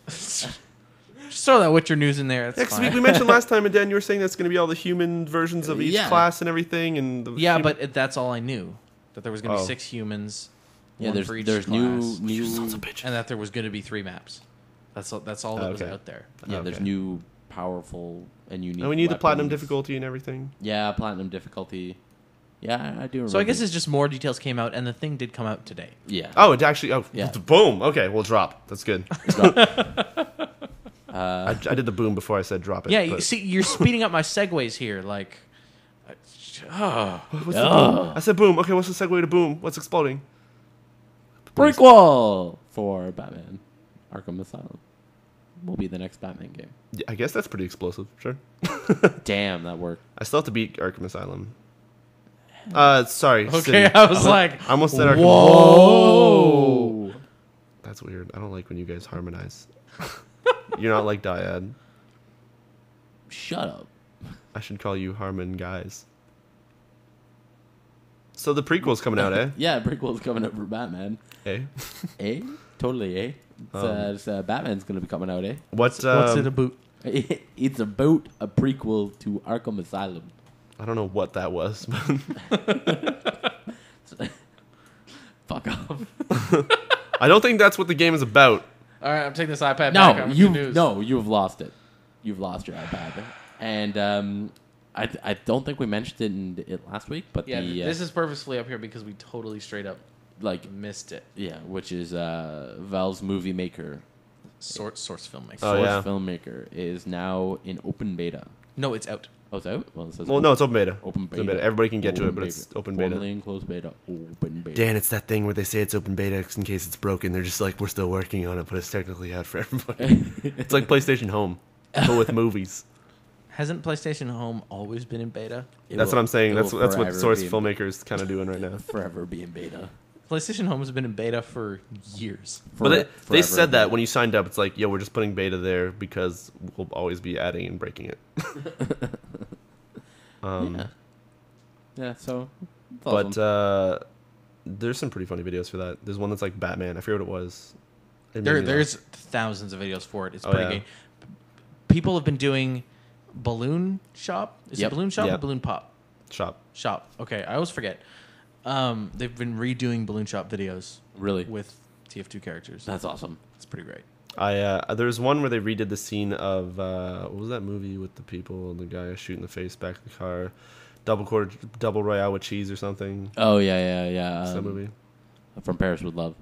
Just throw that Witcher news in there. That's Yeah, 'cause fine. we mentioned last time, and Dan, you were saying that's going to be all the human versions of each Yeah. class and everything. And the Yeah, human- but that's all I knew. That there was going to be Oh. 6 humans. Yeah, one for each there's class, new Sons of bitches. and that there was going to be 3 maps. That's all that was Okay. out there. yeah, there's Okay. new powerful and unique. And we need the platinum weapons. difficulty and everything. Yeah, platinum difficulty. Yeah, I do remember. So I guess it's just more details came out, and the thing did come out today. yeah. Oh, it actually. Oh, Yeah. boom. Okay, we'll drop. That's good. Uh, I did the boom before I said drop it. Yeah, you but- see, you're speeding up my segues here. Like, oh, What's the boom? I said boom. Okay, what's the segue to boom? What's exploding? Brick wall for Batman Arkham Asylum will be the next Batman game. Yeah, I guess that's pretty explosive. Sure. Damn, that worked. I still have to beat Arkham Asylum. Sorry. okay. City. I was like, I almost said Arkham. whoa. That's weird. I don't like when you guys harmonize. You're not like Dyad. Shut up. I should call you Harmon Guys. So the prequel's coming out, eh? Yeah, prequel's coming out for Batman. Eh? Eh? Totally, eh? Batman's going to be coming out, eh? What's it about? It's about a prequel to Arkham Asylum. I don't know what that was. Fuck off. I don't think that's what the game is about. All right, I'm taking this iPad back. You've lost it. You've lost your iPad. And I don't think we mentioned it last week, but yeah, this is purposefully up here because we totally straight up missed it. Yeah, which is Valve's movie maker, Source filmmaker. Filmmaker is now in open beta. No, it's out. Oh, it's out? Well, it says no, it's open beta. Open It's beta. open beta. Everybody can get to it, but Open it's beta. open beta. Formally in closed beta. Open beta. Dan, it's that thing where they say it's open beta in case it's broken. They're just like, we're still working on it, but it's technically out for everybody. It's like PlayStation Home, but with movies. Hasn't PlayStation Home always been in beta? That's what I'm saying. That's what forever Source be Filmmaker is kind of doing right now. Forever be in beta. PlayStation Home has been in beta for years. But they said that when you signed up, it's like, yo, we're just putting beta there because we'll always be adding and breaking it. Yeah, so. But Awesome. there's some pretty funny videos for that. There's one that's like Batman. I forget what it was. It made me There's laugh. thousands of videos for it. It's Oh, pretty yeah. great. People have been doing Balloon Shop. Is Yep. it Balloon Shop Yep. or Balloon Pop? Shop. Shop. Okay, I always forget. They've been redoing Balloon Shop videos Really? with TF2 characters. That's awesome. It's pretty great. There's one where they redid the scene of what was that movie with the people and the guy shooting in the face back of the car, double royale with cheese or something. Oh, yeah. What's that movie? From Paris with Love.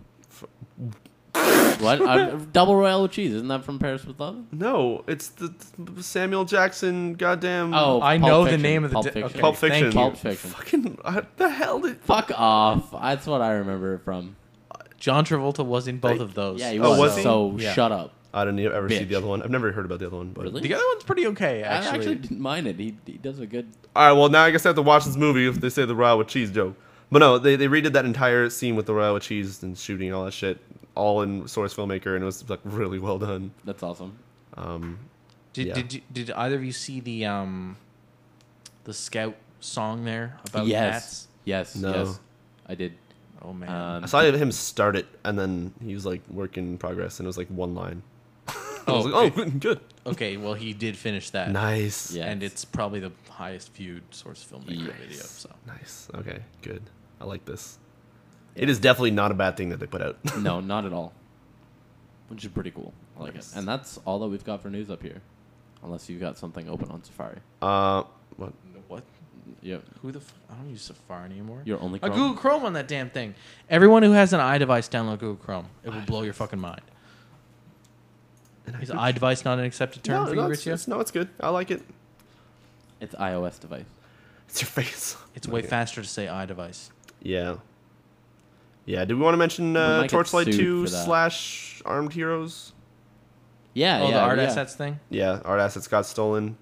What? Double Royale with Cheese. Isn't that from Paris with Love? No, it's the Samuel Jackson goddamn. Oh, I Pulp know Fiction. the name of the Pulp di- Fiction. okay, Pulp Fiction. thank you. Pulp Fiction. Fucking what the hell did? Fuck off. That's what I remember it from. John Travolta was in both of those. Yeah, he Oh, was. was he? So Yeah. shut up. I didn't ever see Bitch. the other one. I've never heard about the other one. But. Really? The other one's pretty okay, I actually. actually didn't mind it. He does a good. All right, well now I guess I have to watch this movie if they say the royale with cheese joke. But no, they redid that entire scene with the royale with cheese and shooting and all that shit, all in Source Filmmaker, and it was like really well done. That's awesome. Did either of you see the Scout song there about cats? Yes. No. Yes. I did. Oh man. I saw him start it, and then he was like work in progress, and it was like one line. I was like, oh, good. Okay, well he did finish that. Nice. Yeah. And it's probably the highest viewed Source Filmmaker Yes. video. So Nice. Okay, good. I like this. It is definitely not a bad thing that they put out. No, not at all. Which is pretty cool. I like Nice. it. And that's all that we've got for news up here. Unless you've got something open on Safari. What? what? Yep. I don't use Safari anymore. You're only A Chrome? Google Chrome on that damn thing. Everyone who has an iDevice, download Google Chrome. It will blow your fucking mind. Is iDevice not an accepted term for you, Riccio? It's good. I like it. It's iOS device. It's your face. It's way Okay. faster to say iDevice. Yeah. Yeah. Do we want to mention might get Torchlight sued 2 for that. / Armed Heroes? Yeah, Oh, yeah. the art yeah. assets thing? Yeah, art assets got stolen.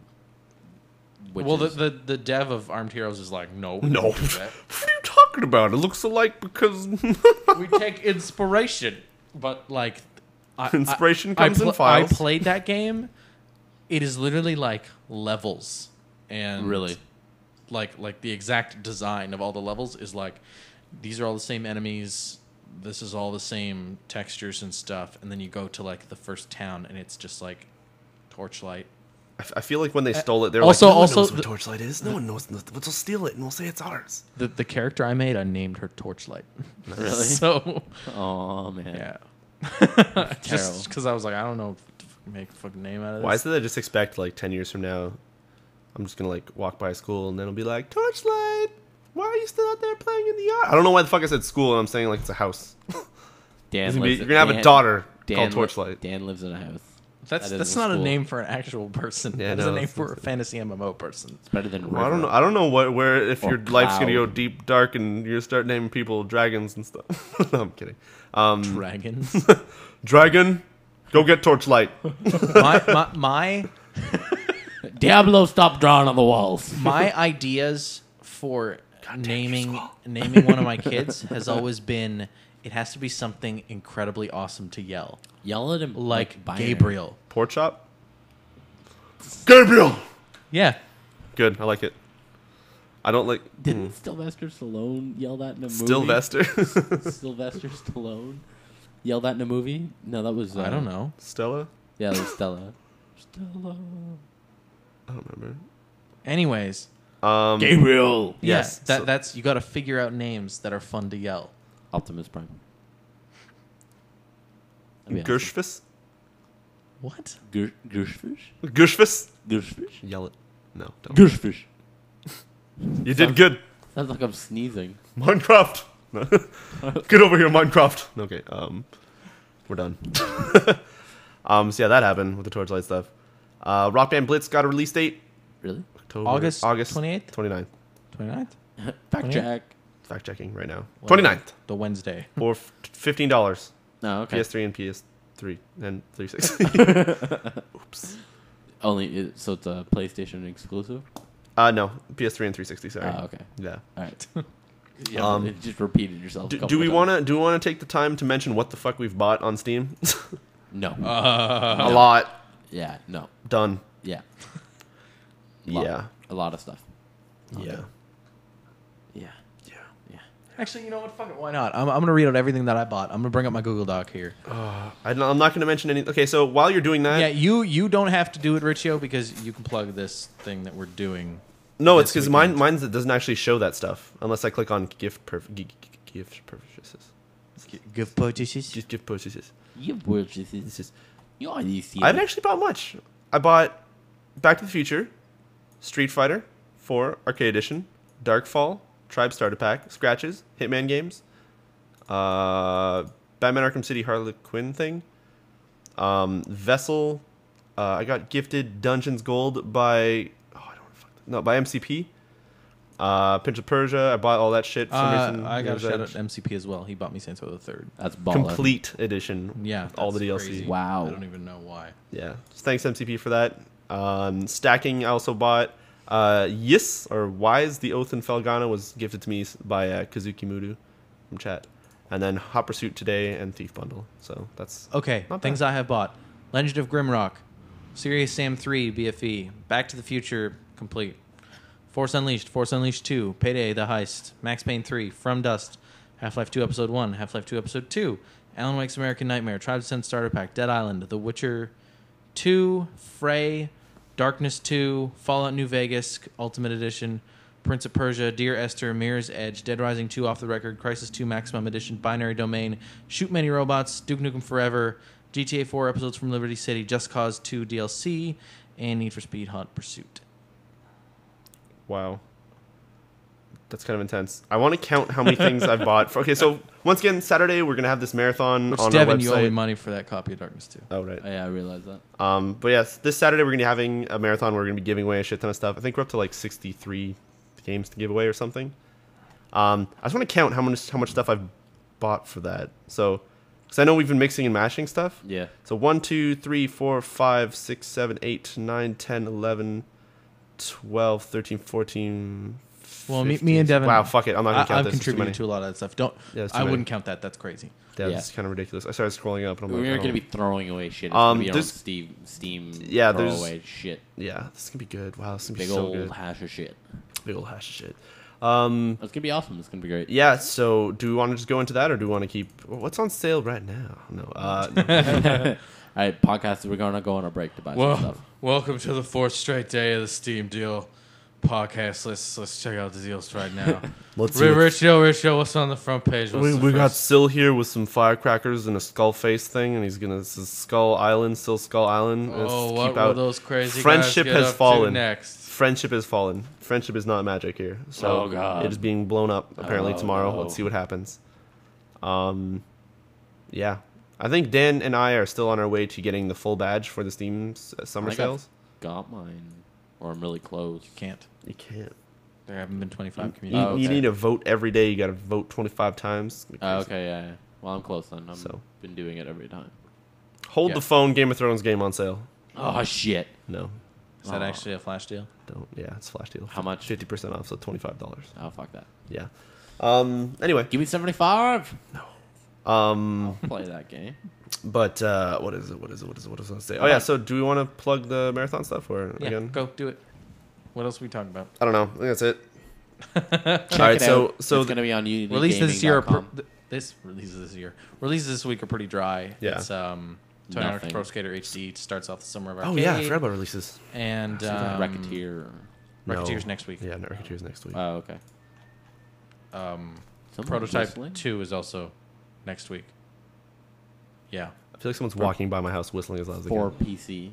Which Well, is, the dev of Armed Heroes is like, no. we No. don't do that. What are you talking about? It looks alike because We take inspiration. But, like... Inspiration comes in files. I played that game. It is literally like levels. And Really? Like the exact design of all the levels is like, these are all the same enemies. This is all the same textures and stuff. And then you go to like the first town and it's just like Torchlight. I feel like when they stole it, they were also- like, no one also knows what the- Torchlight is. No one knows. We'll steal it and we'll say it's ours. The character I made, I named her Torchlight. Really? So, Oh, man. yeah. Terrible. Just because I was like, I don't know, make a fucking name out of this. Why is it that I just expect like 10 years from now, I'm just gonna like walk by school and then it'll be like, Torchlight, why are you still out there playing in the yard? I don't know why the fuck I said school and I'm saying like it's a house. Dan You're lives- gonna have a Dan- daughter Dan called li- Torchlight. Dan lives in a house. That's That is that's a not a school. name for an actual person. Yeah, That's no, a name it's- for a fantasy MMO person. It's better than Well, I don't know. River. I don't know where if Or your life's gonna go Cloud. deep dark and you start naming people dragons and stuff. No, I'm kidding. Dragons. Dragon, go get Torchlight. my Diablo, stop drawing on the walls. my ideas for naming one of my kids has always been it has to be something incredibly awesome to yell, Yell at him like binary. Gabriel. Pork chop. Gabriel, Yeah. Good. I like it. I don't like... Didn't Sylvester Stallone yell that in a movie? Sylvester? Sylvester Stallone yelled that in a movie? No, that was... I don't know. Stella? Yeah, it was Stella. Stella. I don't remember. Anyways. Gabriel. Yes. Yeah, that's you got to figure out names that are fun to yell. Optimus Prime. That'd be awesome. Gershvis? What? Gershfish? Gershvis? Gershfish? Yell it. No, don't. Gershfish. You did good. Sounds like I'm sneezing. Minecraft. Get over here, Minecraft. Okay, we're done. So yeah, that happened with the Torchlight stuff. Rock Band Blitz got a release date. Really? October, August 28th? 29th. 29th? Fact check. Fact checking right now. Well, 29th. The Wednesday. For $15. No, okay. PS3 and PS3 and 360. Oops. Only so it's a PlayStation exclusive. No, PS3 and 360. Sorry. Okay. Yeah. All right. Yeah, you just repeated yourself. Do we want to take the time to mention what the fuck we've bought on Steam? No. A lot. Yeah. No. Done. Yeah. Yeah. A lot of stuff. Yeah. Yeah. Yeah. Actually, you know what? Fuck it. Why not? I'm going to read out everything that I bought. I'm going to bring up my Google Doc here. I'm not going to mention any. Okay, so while you're doing that, Yeah, you don't have to do it, Riccio, because you can plug this thing that we're doing. no, it's this because weekend. mine's it doesn't actually show that stuff unless I click on gift purchases. Gift purchases. Gift purchases. You purchases. You already see I haven't actually bought much. I bought Back to the Future, Street Fighter 4 Arcade Edition, Darkfall, Tribe Starter Pack, Scratches, Hitman games, Batman Arkham City Harley Quinn thing, Vessel. I got gifted Dungeons Gold by by MCP. Prince of Persia. I bought all that shit. For some reason. I got a There's shout that out to MCP as well. He bought me Saints Row the Third. That's baller. complete edition. Yeah, with all the that's DLC. crazy. Wow. I don't even know why. Yeah. So thanks MCP for that. Stacking. I also bought Yis or Wise. The Oath in Felghana was gifted to me by Kazuki Mudu from chat, and then Hot Pursuit today and Thief Bundle. So that's Okay, Not things bad. I have bought. Legend of Grimrock, Serious Sam 3 BFE, Back to the Future complete, Force Unleashed 2, Payday the Heist, Max Payne 3, From Dust, Half-Life 2 Episode 1, Half-Life 2 Episode 2, Alan Wake's American Nightmare, Tribes Ascent Starter Pack, Dead Island, The Witcher 2, Frey, Darkness 2, Fallout New Vegas Ultimate Edition, Prince of Persia, Dear Esther, Mirror's Edge, Dead Rising 2 Off the Record, Crisis 2 Maximum Edition, Binary Domain, Shoot Many Robots, Duke Nukem Forever, GTA 4 Episodes from Liberty City, Just Cause 2 DLC, and Need for Speed Hot Pursuit. wow. That's kind of intense. I want to count how many things I've bought. Okay, so once again, Saturday we're gonna have this marathon Which, on Devin, our you owe me website. money for that copy of Darkness 2. Oh right. Oh, yeah, I realize that. But yes, this Saturday we're gonna be having a marathon. Where we're gonna be giving away a shit ton of stuff. I think we're up to like 63 games to give away or something. I just want to count how much stuff I've bought for that. So, because I know we've been mixing and mashing stuff. Yeah. So 1, 2, 3, 4, 5, 6, 7, 8, 9, 10, 11, 12, 13, 14. Well, me 15. and Devin. Wow, fuck it. I'm not gonna count I've this. It's too contributed many. to a lot of that stuff. Don't. Yeah, it's too I many. wouldn't count that. That's crazy. Yeah, Yeah. this is kind of ridiculous. I started scrolling up and I'm like, We're I going to don't- be throwing away shit. It's going to be our own there's- Steam Yeah, there's- throwaway shit. yeah, this is gonna be good. Wow, this is gonna be Big so old good. hash of shit. Big old hash of shit. It's going to be awesome. It's going to be great. Yeah, so do we want to just go into that or do we want to keep what's on sale right now? No. No. All right, podcast. We're going to go on a break to buy some stuff. Welcome to the fourth straight day of the Steam Deal podcast. Let's check out the deals right now. Let's see what's- Riccio, what's on the front page? we got Sil here with some firecrackers and a skull face thing, and he's gonna. This is Skull Island, still Skull Island. Let's Oh, what keep will out- those crazy Friendship guys get has up to fallen. next? Friendship has fallen. Friendship is not magic here. So Oh, God. it is being blown up apparently Oh, tomorrow. no. Let's see what happens. Yeah. I think Dan and I are still on our way to getting the full badge for the Steam summer I think sales. I've got mine, or I'm really close. Can't. You can't. There haven't been 25 You, community. Oh, you okay. need to vote every day. You got to vote 25 times. It's gonna be crazy. Okay, yeah. Well, I'm close then. I've So. been doing it every time. Hold Yeah. the phone. Game of Thrones game on sale. Oh, shit. No, Is that Oh. actually a flash deal? don't. Yeah, it's flash deal. How much? 50% off, so $25. Oh, fuck that. Yeah. Anyway, Give me 75. um, Play that game. but what is it? What is it? What is it? What is it? Say? Oh yeah. So do we want to plug the marathon stuff or Yeah, again? go do it. What else are we talking about? I don't know. I think that's it. Check All right, it so out. It's going to be on UnityGaming.com. Releases this year. Releases this week are pretty dry. Yeah. It's Tony Pro Skater HD starts off the summer of arcade. Oh yeah, I forgot about releases. And Racketeer. Racketeer's next week. Yeah, no, Racketeer's next week. Oh, okay. Prototype whistling? 2 is also next week. Yeah. I feel like someone's walking by my house whistling as loud as they For can. PC.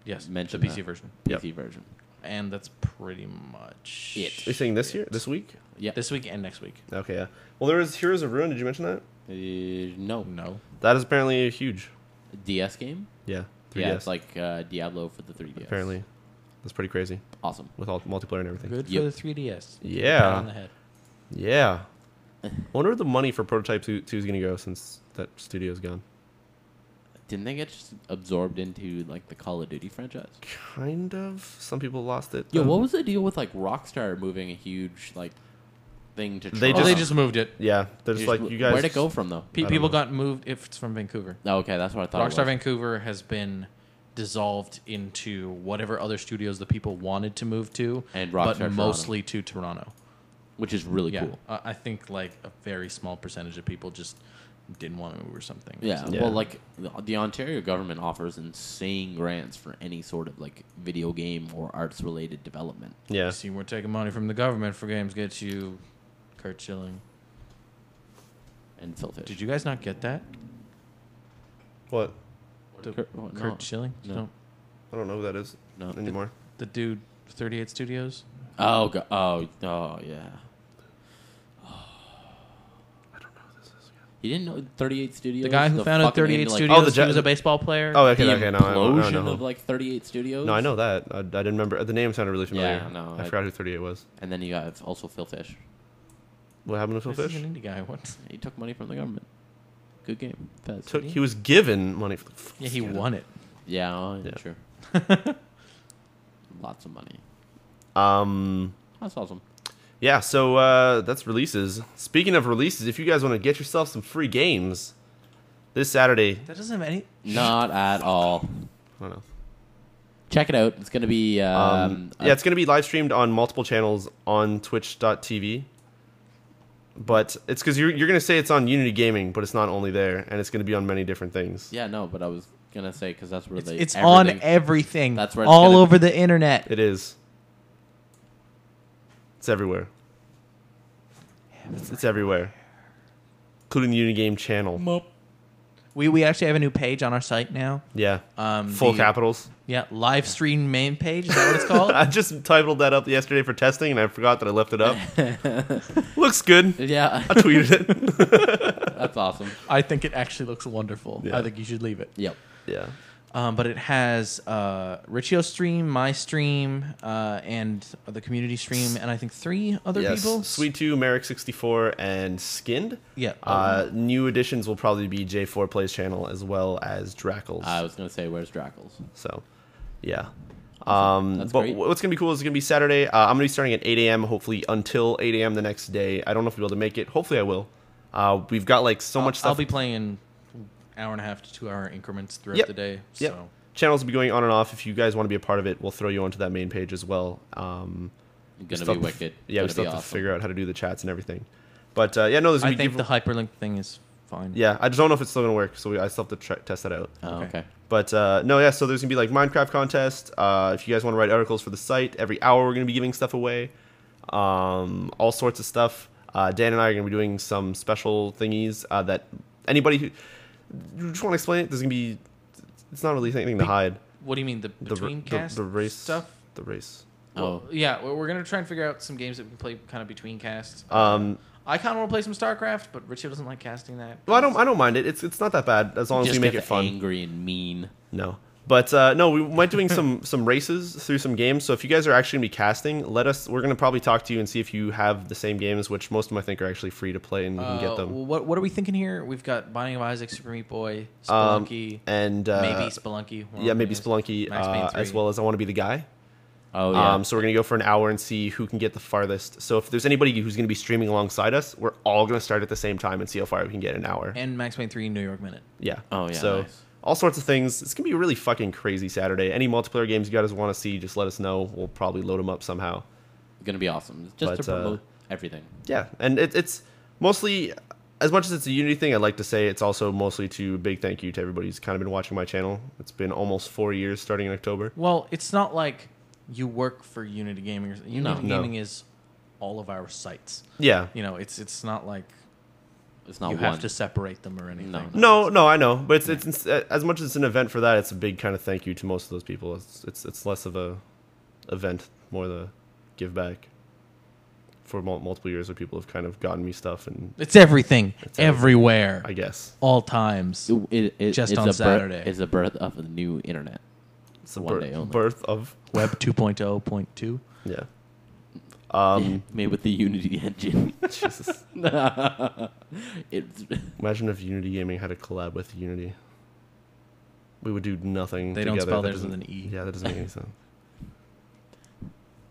Yes. Mention the PC that. version. PC version. And that's pretty much Are you saying this year? This week? Yeah. This week and next week. Okay, yeah. Well, there is Heroes of Ruin. Did you mention that? No. No. That is apparently a huge. DS game? Yeah. 3DS. Yeah, it's like Diablo for the 3DS. Apparently. That's pretty crazy. Awesome. With all multiplayer and everything. Good Yep. for the 3DS. Yeah. Pat on the head. Yeah. I wonder where the money for Prototype 2 is going to go since that studio's gone. Didn't they get just absorbed into like the Call of Duty franchise? Kind of. Some people lost it. Yo, what was the deal with like Rockstar moving a huge like thing to They Oh, Toronto? they just moved it. Yeah. They're just like, you guys. Where'd it go from though? don't People know. got moved if it's from Vancouver. Oh, okay, that's what I thought. Rockstar Vancouver has been dissolved into whatever other studios the people wanted to move to, And but Rockstar mostly to Toronto. which is really Yeah, cool. I think like a very small percentage of people just didn't want to move or something. Yeah, Yeah. well, like the Ontario government offers insane grants for any sort of like video game or arts related development. Yeah. See, we're taking money from the government for games. Get you, Kurt Schilling. And Philfish. Did you guys not get that? What? Kurt, oh, no. Kurt Schilling? You No. don't- I don't know who that is No. anymore. The dude, 38 Studios. Oh, yeah. I don't know who this is. You didn't know 38 Studios? The guy who founded fucking 38 like, Studios. Oh, the he was a baseball player. Oh, okay, the okay. No, I implosion know. of like 38 Studios. No, I know that. I didn't remember. The name sounded really familiar. Yeah, no, I forgot who 38 was. And then you got also Phil Fish. What happened to Phil This is Fish? an indie guy. What? He took money from the government. Good game. Fez. He was given money. Yeah, he won it. Yeah, oh, Yeah. sure. Lots of money. That's awesome. Yeah, so that's releases. Speaking of releases, if you guys want to get yourself some free games, this Saturday, That doesn't have any. Not at all. I don't know. Check it out. It's going to be... Yeah, it's going to be live streamed on multiple channels on twitch.tv. But it's because you're going to say it's on Unity Gaming, but it's not only there, and it's going to be on many different things. Yeah, no, but I was going to say, because that's where It's on everything. That's where it's all gonna- over the internet. It is. It's everywhere. It's everywhere. Including the Unity Game channel. We actually have a new page on our site now. Yeah. Full the- capitals. Yeah, live stream main page. Is that what it's called? I just titled that up yesterday for testing, and I forgot that I left it up. Looks good. Yeah, I tweeted it. that's awesome. I think it actually looks wonderful. Yeah. I think you should leave it. Yep. Yeah. But it has Riccio stream, my stream, and the community stream, and I think 3 other Yes. people. Sweet 2, Merrick 64, and Skinned. Yeah. New additions will probably be J4 Plays channel as well as Drackles. I was going to say, where's Drackles? So, yeah. That's But great. what's going to be cool is it's going to be Saturday. I'm going to be starting at 8 a.m., hopefully until 8 a.m. the next day. I don't know if we'll be able to make it. Hopefully I will. We've got like so much stuff. I'll be playing in hour and a half to 2 hour increments throughout Yep. the day. Yep. So Channels will be going on and off. If you guys want to be a part of it, we'll throw you onto that main page as well. Going to still be have wicked. Yeah, we Gonna still be have to awesome. figure out how to do the chats and everything. But yeah, no, there's I going to be think the hyperlink thing is fine. yeah, I just don't know if it's still going to work, so I still have to test that out. Oh, okay. But no, yeah, so there's going to be like Minecraft contest. If you guys want to write articles for the site, every hour we're going to be giving stuff away. All sorts of stuff. Dan and I are going to be doing some special thingies that anybody who... You just want to explain it? There's going to be... It's not really anything to hide. What do you mean, the between cast the race stuff? The race. Oh, Yeah, we're going to try and figure out some games that we can play kind of between casts. I I kind of want to play some StarCraft, but Richie doesn't like casting that. Well, I don't mind it. It's not that bad as long as just we make get it fun. angry and mean. No. But no, we might doing some races through some games. So if you guys are actually going to be casting, let us. We're going to probably talk to you and see if you have the same games, which most of them I think are actually free to play and you can get them. What are we thinking here? We've got Binding of Isaac, Super Meat Boy, Spelunky, And maybe Spelunky. yeah, maybe Spelunky, Max Payne 3. as well as I Want to Be the Guy. Oh, yeah. So we're going to go for an hour and see who can get the farthest. So if there's anybody who's going to be streaming alongside us, we're all going to start at the same time and see how far we can get in an hour. And Max Payne 3 New York Minute. Yeah. Oh, yeah, So nice. all sorts of things. It's gonna be a really fucking crazy Saturday. Any multiplayer games you guys want to see, just let us know. We'll probably load them up somehow. It's gonna be awesome. Just to promote everything. Yeah, and it's mostly, as much as it's a Unity thing, I'd like to say it's also mostly to a big thank you to everybody who's kind of been watching my channel. It's been almost 4 years starting in October. Well, it's not like you work for Unity Gaming. Unity No. Gaming is all of our sites. Yeah. You know, it's not like It's not you one. have to separate them or anything. No, I know, but it's as much as it's an event for that, it's a big kind of thank you to most of those people. It's less of a event, more the give back for multiple years where people have kind of gotten me stuff, and It's everything, It's everywhere, I guess all times. Just on Saturday. It's the birth of the new internet. it's the One day only. birth of Web 2.0.2. yeah. Made with the Unity engine. Jesus. It's Imagine if Unity Gaming had a collab with Unity. We would do nothing. They don't together. spell That theirs with doesn't- an E. Yeah, that doesn't make any sense.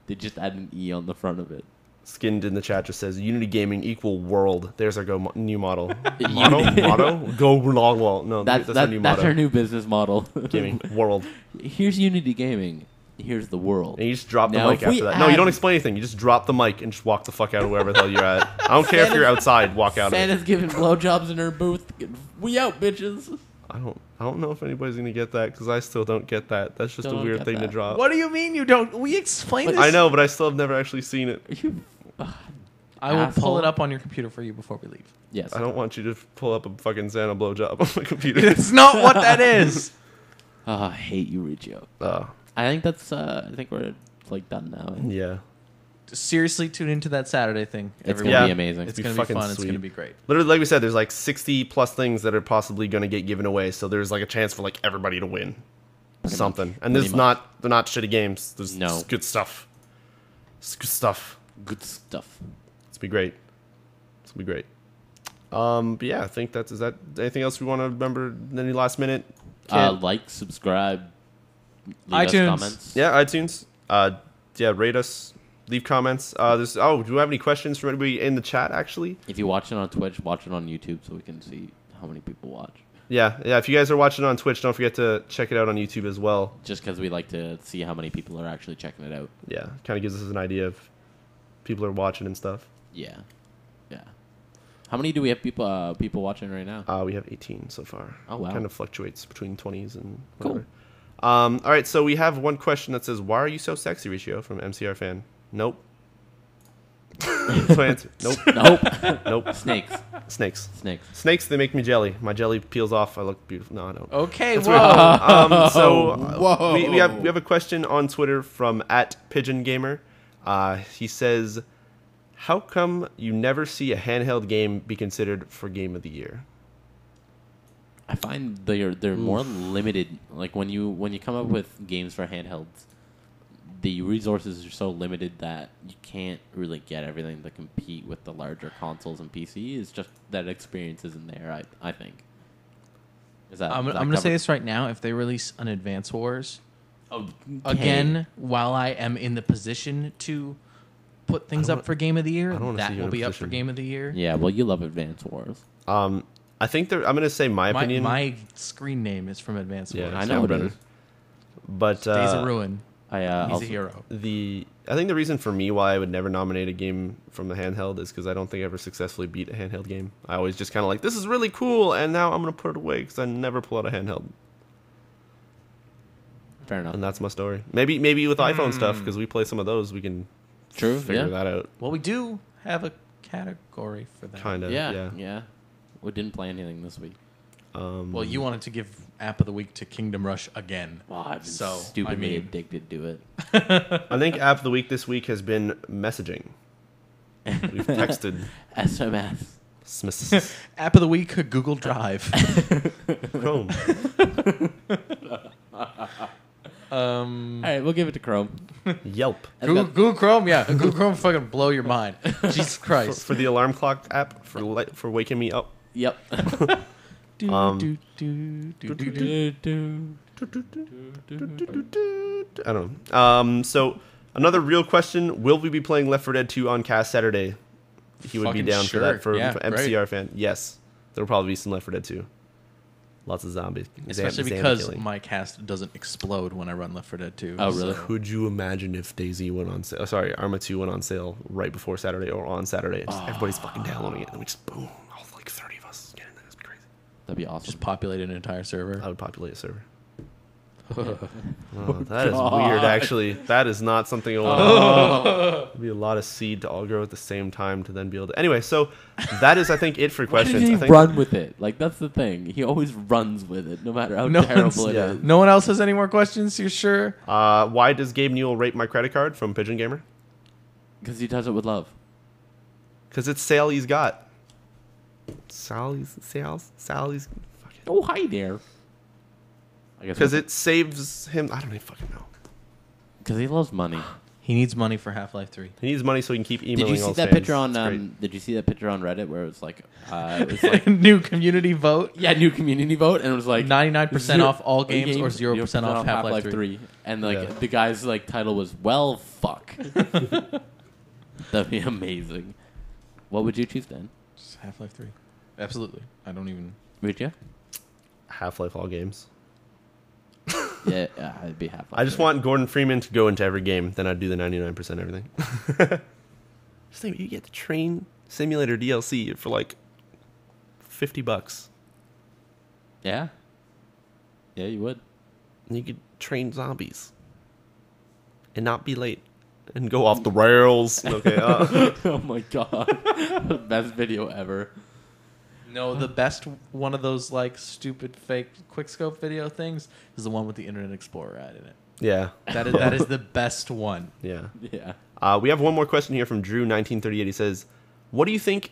they just add an E on the front of it. Skinned in the chat just says Unity Gaming equal world. There's our new model. Unity- Motto? Go long wall. No, That's our new that's motto. our new business model. Gaming world. Here's Unity Gaming. Here's the world. And you just drop the Now, mic if we after that. No, you add- don't explain anything. You just drop the mic and just walk the fuck out of wherever the hell you're at. I don't care if you're outside. Walk out of it. Santa's giving blowjobs in her booth. We out, bitches. I don't know if anybody's gonna get that because I still don't get that. That's just Still a don't weird get thing to that. drop. What do you mean you don't? We explained this. I know, but I still have never actually seen it. You, I will pull asshole. it up on your computer for you before we leave. yes. I don't want you to pull up a fucking Santa blowjob on my computer. It's not what that is. I hate you, Riccio. Oh, I think that's. I think we're like done now. yeah. Seriously, tune into that Saturday thing. It's everyone. gonna Yeah. be amazing. It's be gonna be fucking fun. It's sweet. gonna be great. Literally, like we said, there's like 60 plus things that are possibly gonna get given away. So there's like a chance for like everybody to win something. And this is Pretty they're not shitty games. There's No. it's good stuff. It's good stuff. Good stuff. It's gonna be great. It's gonna be great. But yeah, I think is that anything else we want to remember? Any last minute? Like, subscribe, leave iTunes. us comments. Yeah, iTunes. Yeah, rate us. Leave comments. Do we have any questions from anybody in the chat? Actually, If you watch it on Twitch, watch it on YouTube so we can see how many people watch. yeah. If you guys are watching on Twitch, don't forget to check it out on YouTube as well. Just because we like to see how many people are actually checking it out. Yeah, kind of gives us an idea of people are watching and stuff. Yeah, yeah. How many do we have people watching right now? We have 18 so far. Oh, wow. Kind of fluctuates between 20s and Cool. whatever. All right, so we have one question that says, "Why are you so sexy, Riccio?" from MCR fan. Nope. That's my answer. Nope. Nope. Nope. Snakes. Snakes. Snakes. Snakes, they make me jelly. My jelly peels off. I look beautiful. No, I don't. Okay, That's whoa. right. So Whoa. we have a question on Twitter from @PigeonGamer. He says, "How come you never see a handheld game be considered for Game of the Year?" I find they're more limited. Like when you come up with games for handhelds, the resources are so limited that you can't really get everything to compete with the larger consoles and PC. It's just that experience isn't there. I think. Is that? I'm going to say this right now. If they release an Advance Wars, Oh, again, while I am in the position to put things up for Game of the Year, I don't wanna see that you will in a be up for position. Game of the Year. Yeah, well, you love Advance Wars. I think I'm going to say my opinion. My screen name is from Advance Yeah, Wars. I know it CaptainBrenner. is. But Days of Ruin. I He's also, a hero. I think the reason for me why I would never nominate a game from the handheld is because I don't think I ever successfully beat a handheld game. I always just kind of like, this is really cool, and now I'm going to put it away because I never pull out a handheld. Fair enough. And that's my story. Maybe with iPhone stuff, because we play some of those, we can True. figure Yeah. that out. Well, we do have a category for that. Kind of, Yeah. yeah. We didn't play anything this week. Well, you wanted to give App of the Week to Kingdom Rush again. Well, I've been So, stupidly I mean- addicted to it. I think app of the week this week has been messaging. We've texted. SMS. App of the Week, Google Drive. Chrome. All right, we'll give it to Chrome. Yelp. Google Chrome, yeah. Google Chrome fucking blow your mind. Jesus Christ. For the alarm clock app, for waking me up. Yep. Um, I don't know. So another real question: will we be playing Left 4 Dead 2 on Cast Saturday? He would be Fucking down sure. for that for Yeah, MCR fan. Yes, there'll probably be some Left 4 Dead 2. Lots of zombies. Especially Zombie because killing. my cast doesn't explode when I run Left 4 Dead 2. Oh, really? Could you imagine if DayZ went on sale? Sorry, Arma 2 went on sale right before Saturday or on Saturday, and just everybody's fucking downloading it, and we just boom, all like 30 of us get in there. That's crazy. That'd be awesome. Just populate an entire server. I would populate a server. Oh, that is weird, actually. That is not something I want to. It'd be a lot of seed to all grow at the same time to then be able to. Anyway, so that is, I think, it for Why questions. did he I think run with it? Like, that's the thing. He always runs with it, no matter how terrible it yeah. is. No one else has any more questions? You sure? Why does Gabe Newell rape my credit card from Pigeon Gamer? Because he does it with love. Because it's Sally's got. Sally's. Fucking. Oh, hi there. Because it saves him. I don't even fucking know. Because he loves money. He needs money for Half-Life 3. He needs money so he can keep emailing. Did you see all his that fans. picture on? It's great. Did you see that picture on Reddit where it was like, New community vote. yeah, new community vote, and it was like 99% off all games or 0% off Half-Life 3. And like Yeah. the guy's like title was "Well, fuck." That'd be amazing. What would you choose then? Just Half-Life 3. Absolutely. I don't even... Would you? Half-Life all games. Yeah, I'd be happy. I just want Gordon Freeman to go into every game. Then I'd do the 99% everything. Just think, you get the Train Simulator DLC for like $50. Yeah. Yeah, you would. And you could train zombies and not be late and go off the rails. Okay. Oh my god, best video ever. No, the best one of those like stupid fake quickscope video things is the one with the Internet Explorer ad in it. Yeah. That is the best one. Yeah. Yeah. We have one more question here from Drew1938. He says, what do you think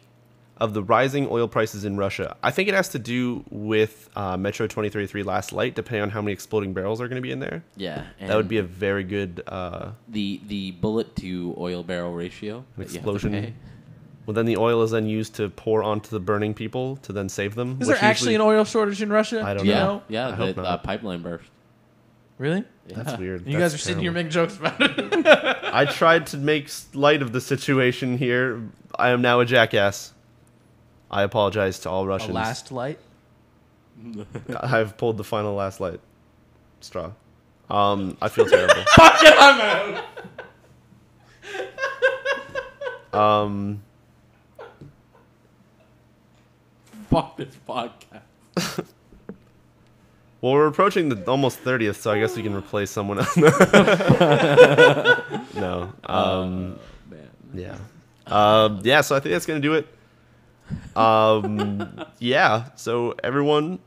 of the rising oil prices in Russia? I think it has to do with Metro 2033 Last Light, depending on how many exploding barrels are going to be in there. Yeah. That would be a very good... the bullet to oil barrel ratio. that you have to explosion. pay. Well, then the oil is then used to pour onto the burning people to then save them. Is there actually an oil shortage in Russia? I don't Do you know. know? Yeah, I the hope not. pipeline burst. Really? That's Yeah. weird. You That's guys are sitting here terrible. making jokes about it. I tried to make light of the situation here. I am now a jackass. I apologize to all A Russians. last light? I've pulled the final last light straw. I feel terrible. Fuck it, I'm out. Fuck this podcast. Well, we're approaching the almost 30th, so I guess we can replace someone else. No. Man. Yeah. Yeah, so I think that's going to do it. Yeah, so everyone,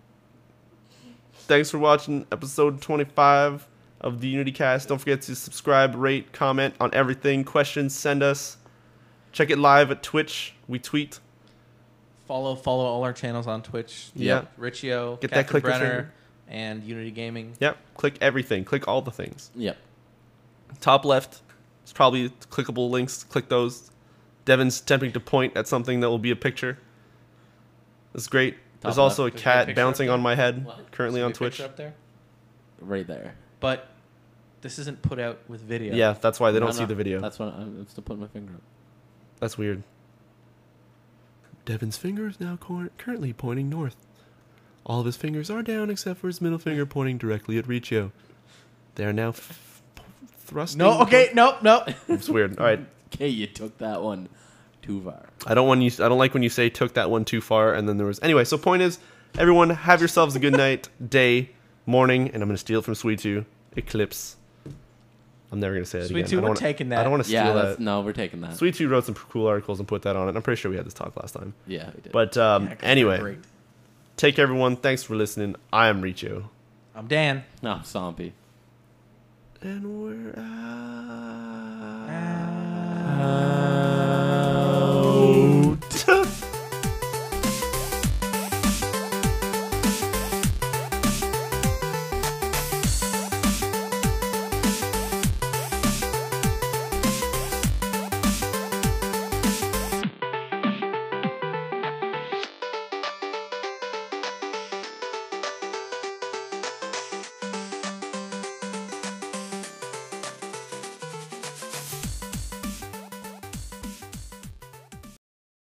thanks for watching episode 25 of the EunityCast. Don't forget to subscribe, rate, comment on everything. Questions, send us. Check it live at Twitch. We tweet. Follow all our channels on Twitch. Yeah. Riccio, Get that clicker CaptainBrenner, finger. and Unity Gaming. Yep, click everything. Click all the things. Yep. Top left, it's probably clickable links. Click those. Devin's attempting to point at something that will be a picture. That's great. There's Top also left. a There's a cat picture bouncing up on there. my head What? currently on Is there a Twitch. picture up there? Right there. But this isn't put out with video. Yeah, that's why they don't No, see no, the video. That's what I'm still putting my finger up. That's weird. Devin's finger is now currently pointing north. All of his fingers are down except for his middle finger pointing directly at Riccio. They are now thrusting. No, okay, nope. It's weird. All right. Okay, you took that one too far. I don't like when you say took that one too far and then there was... Anyway, so point is, everyone, have yourselves a good night, day, morning, and I'm going to steal it from Sweet 2. Eclipse. I'm never going to say it Sweet again. 2, I don't we're wanna- taking that. I don't want to steal Yeah, that. no, we're taking that. Sweet 2 wrote some cool articles and put that on it. I'm pretty sure we had this talk last time. Yeah, we did. But Yeah, 'cause they're anyway, great. take care, everyone. Thanks for listening. I am Riccio. I'm Dan. no, Sompy. And we're out.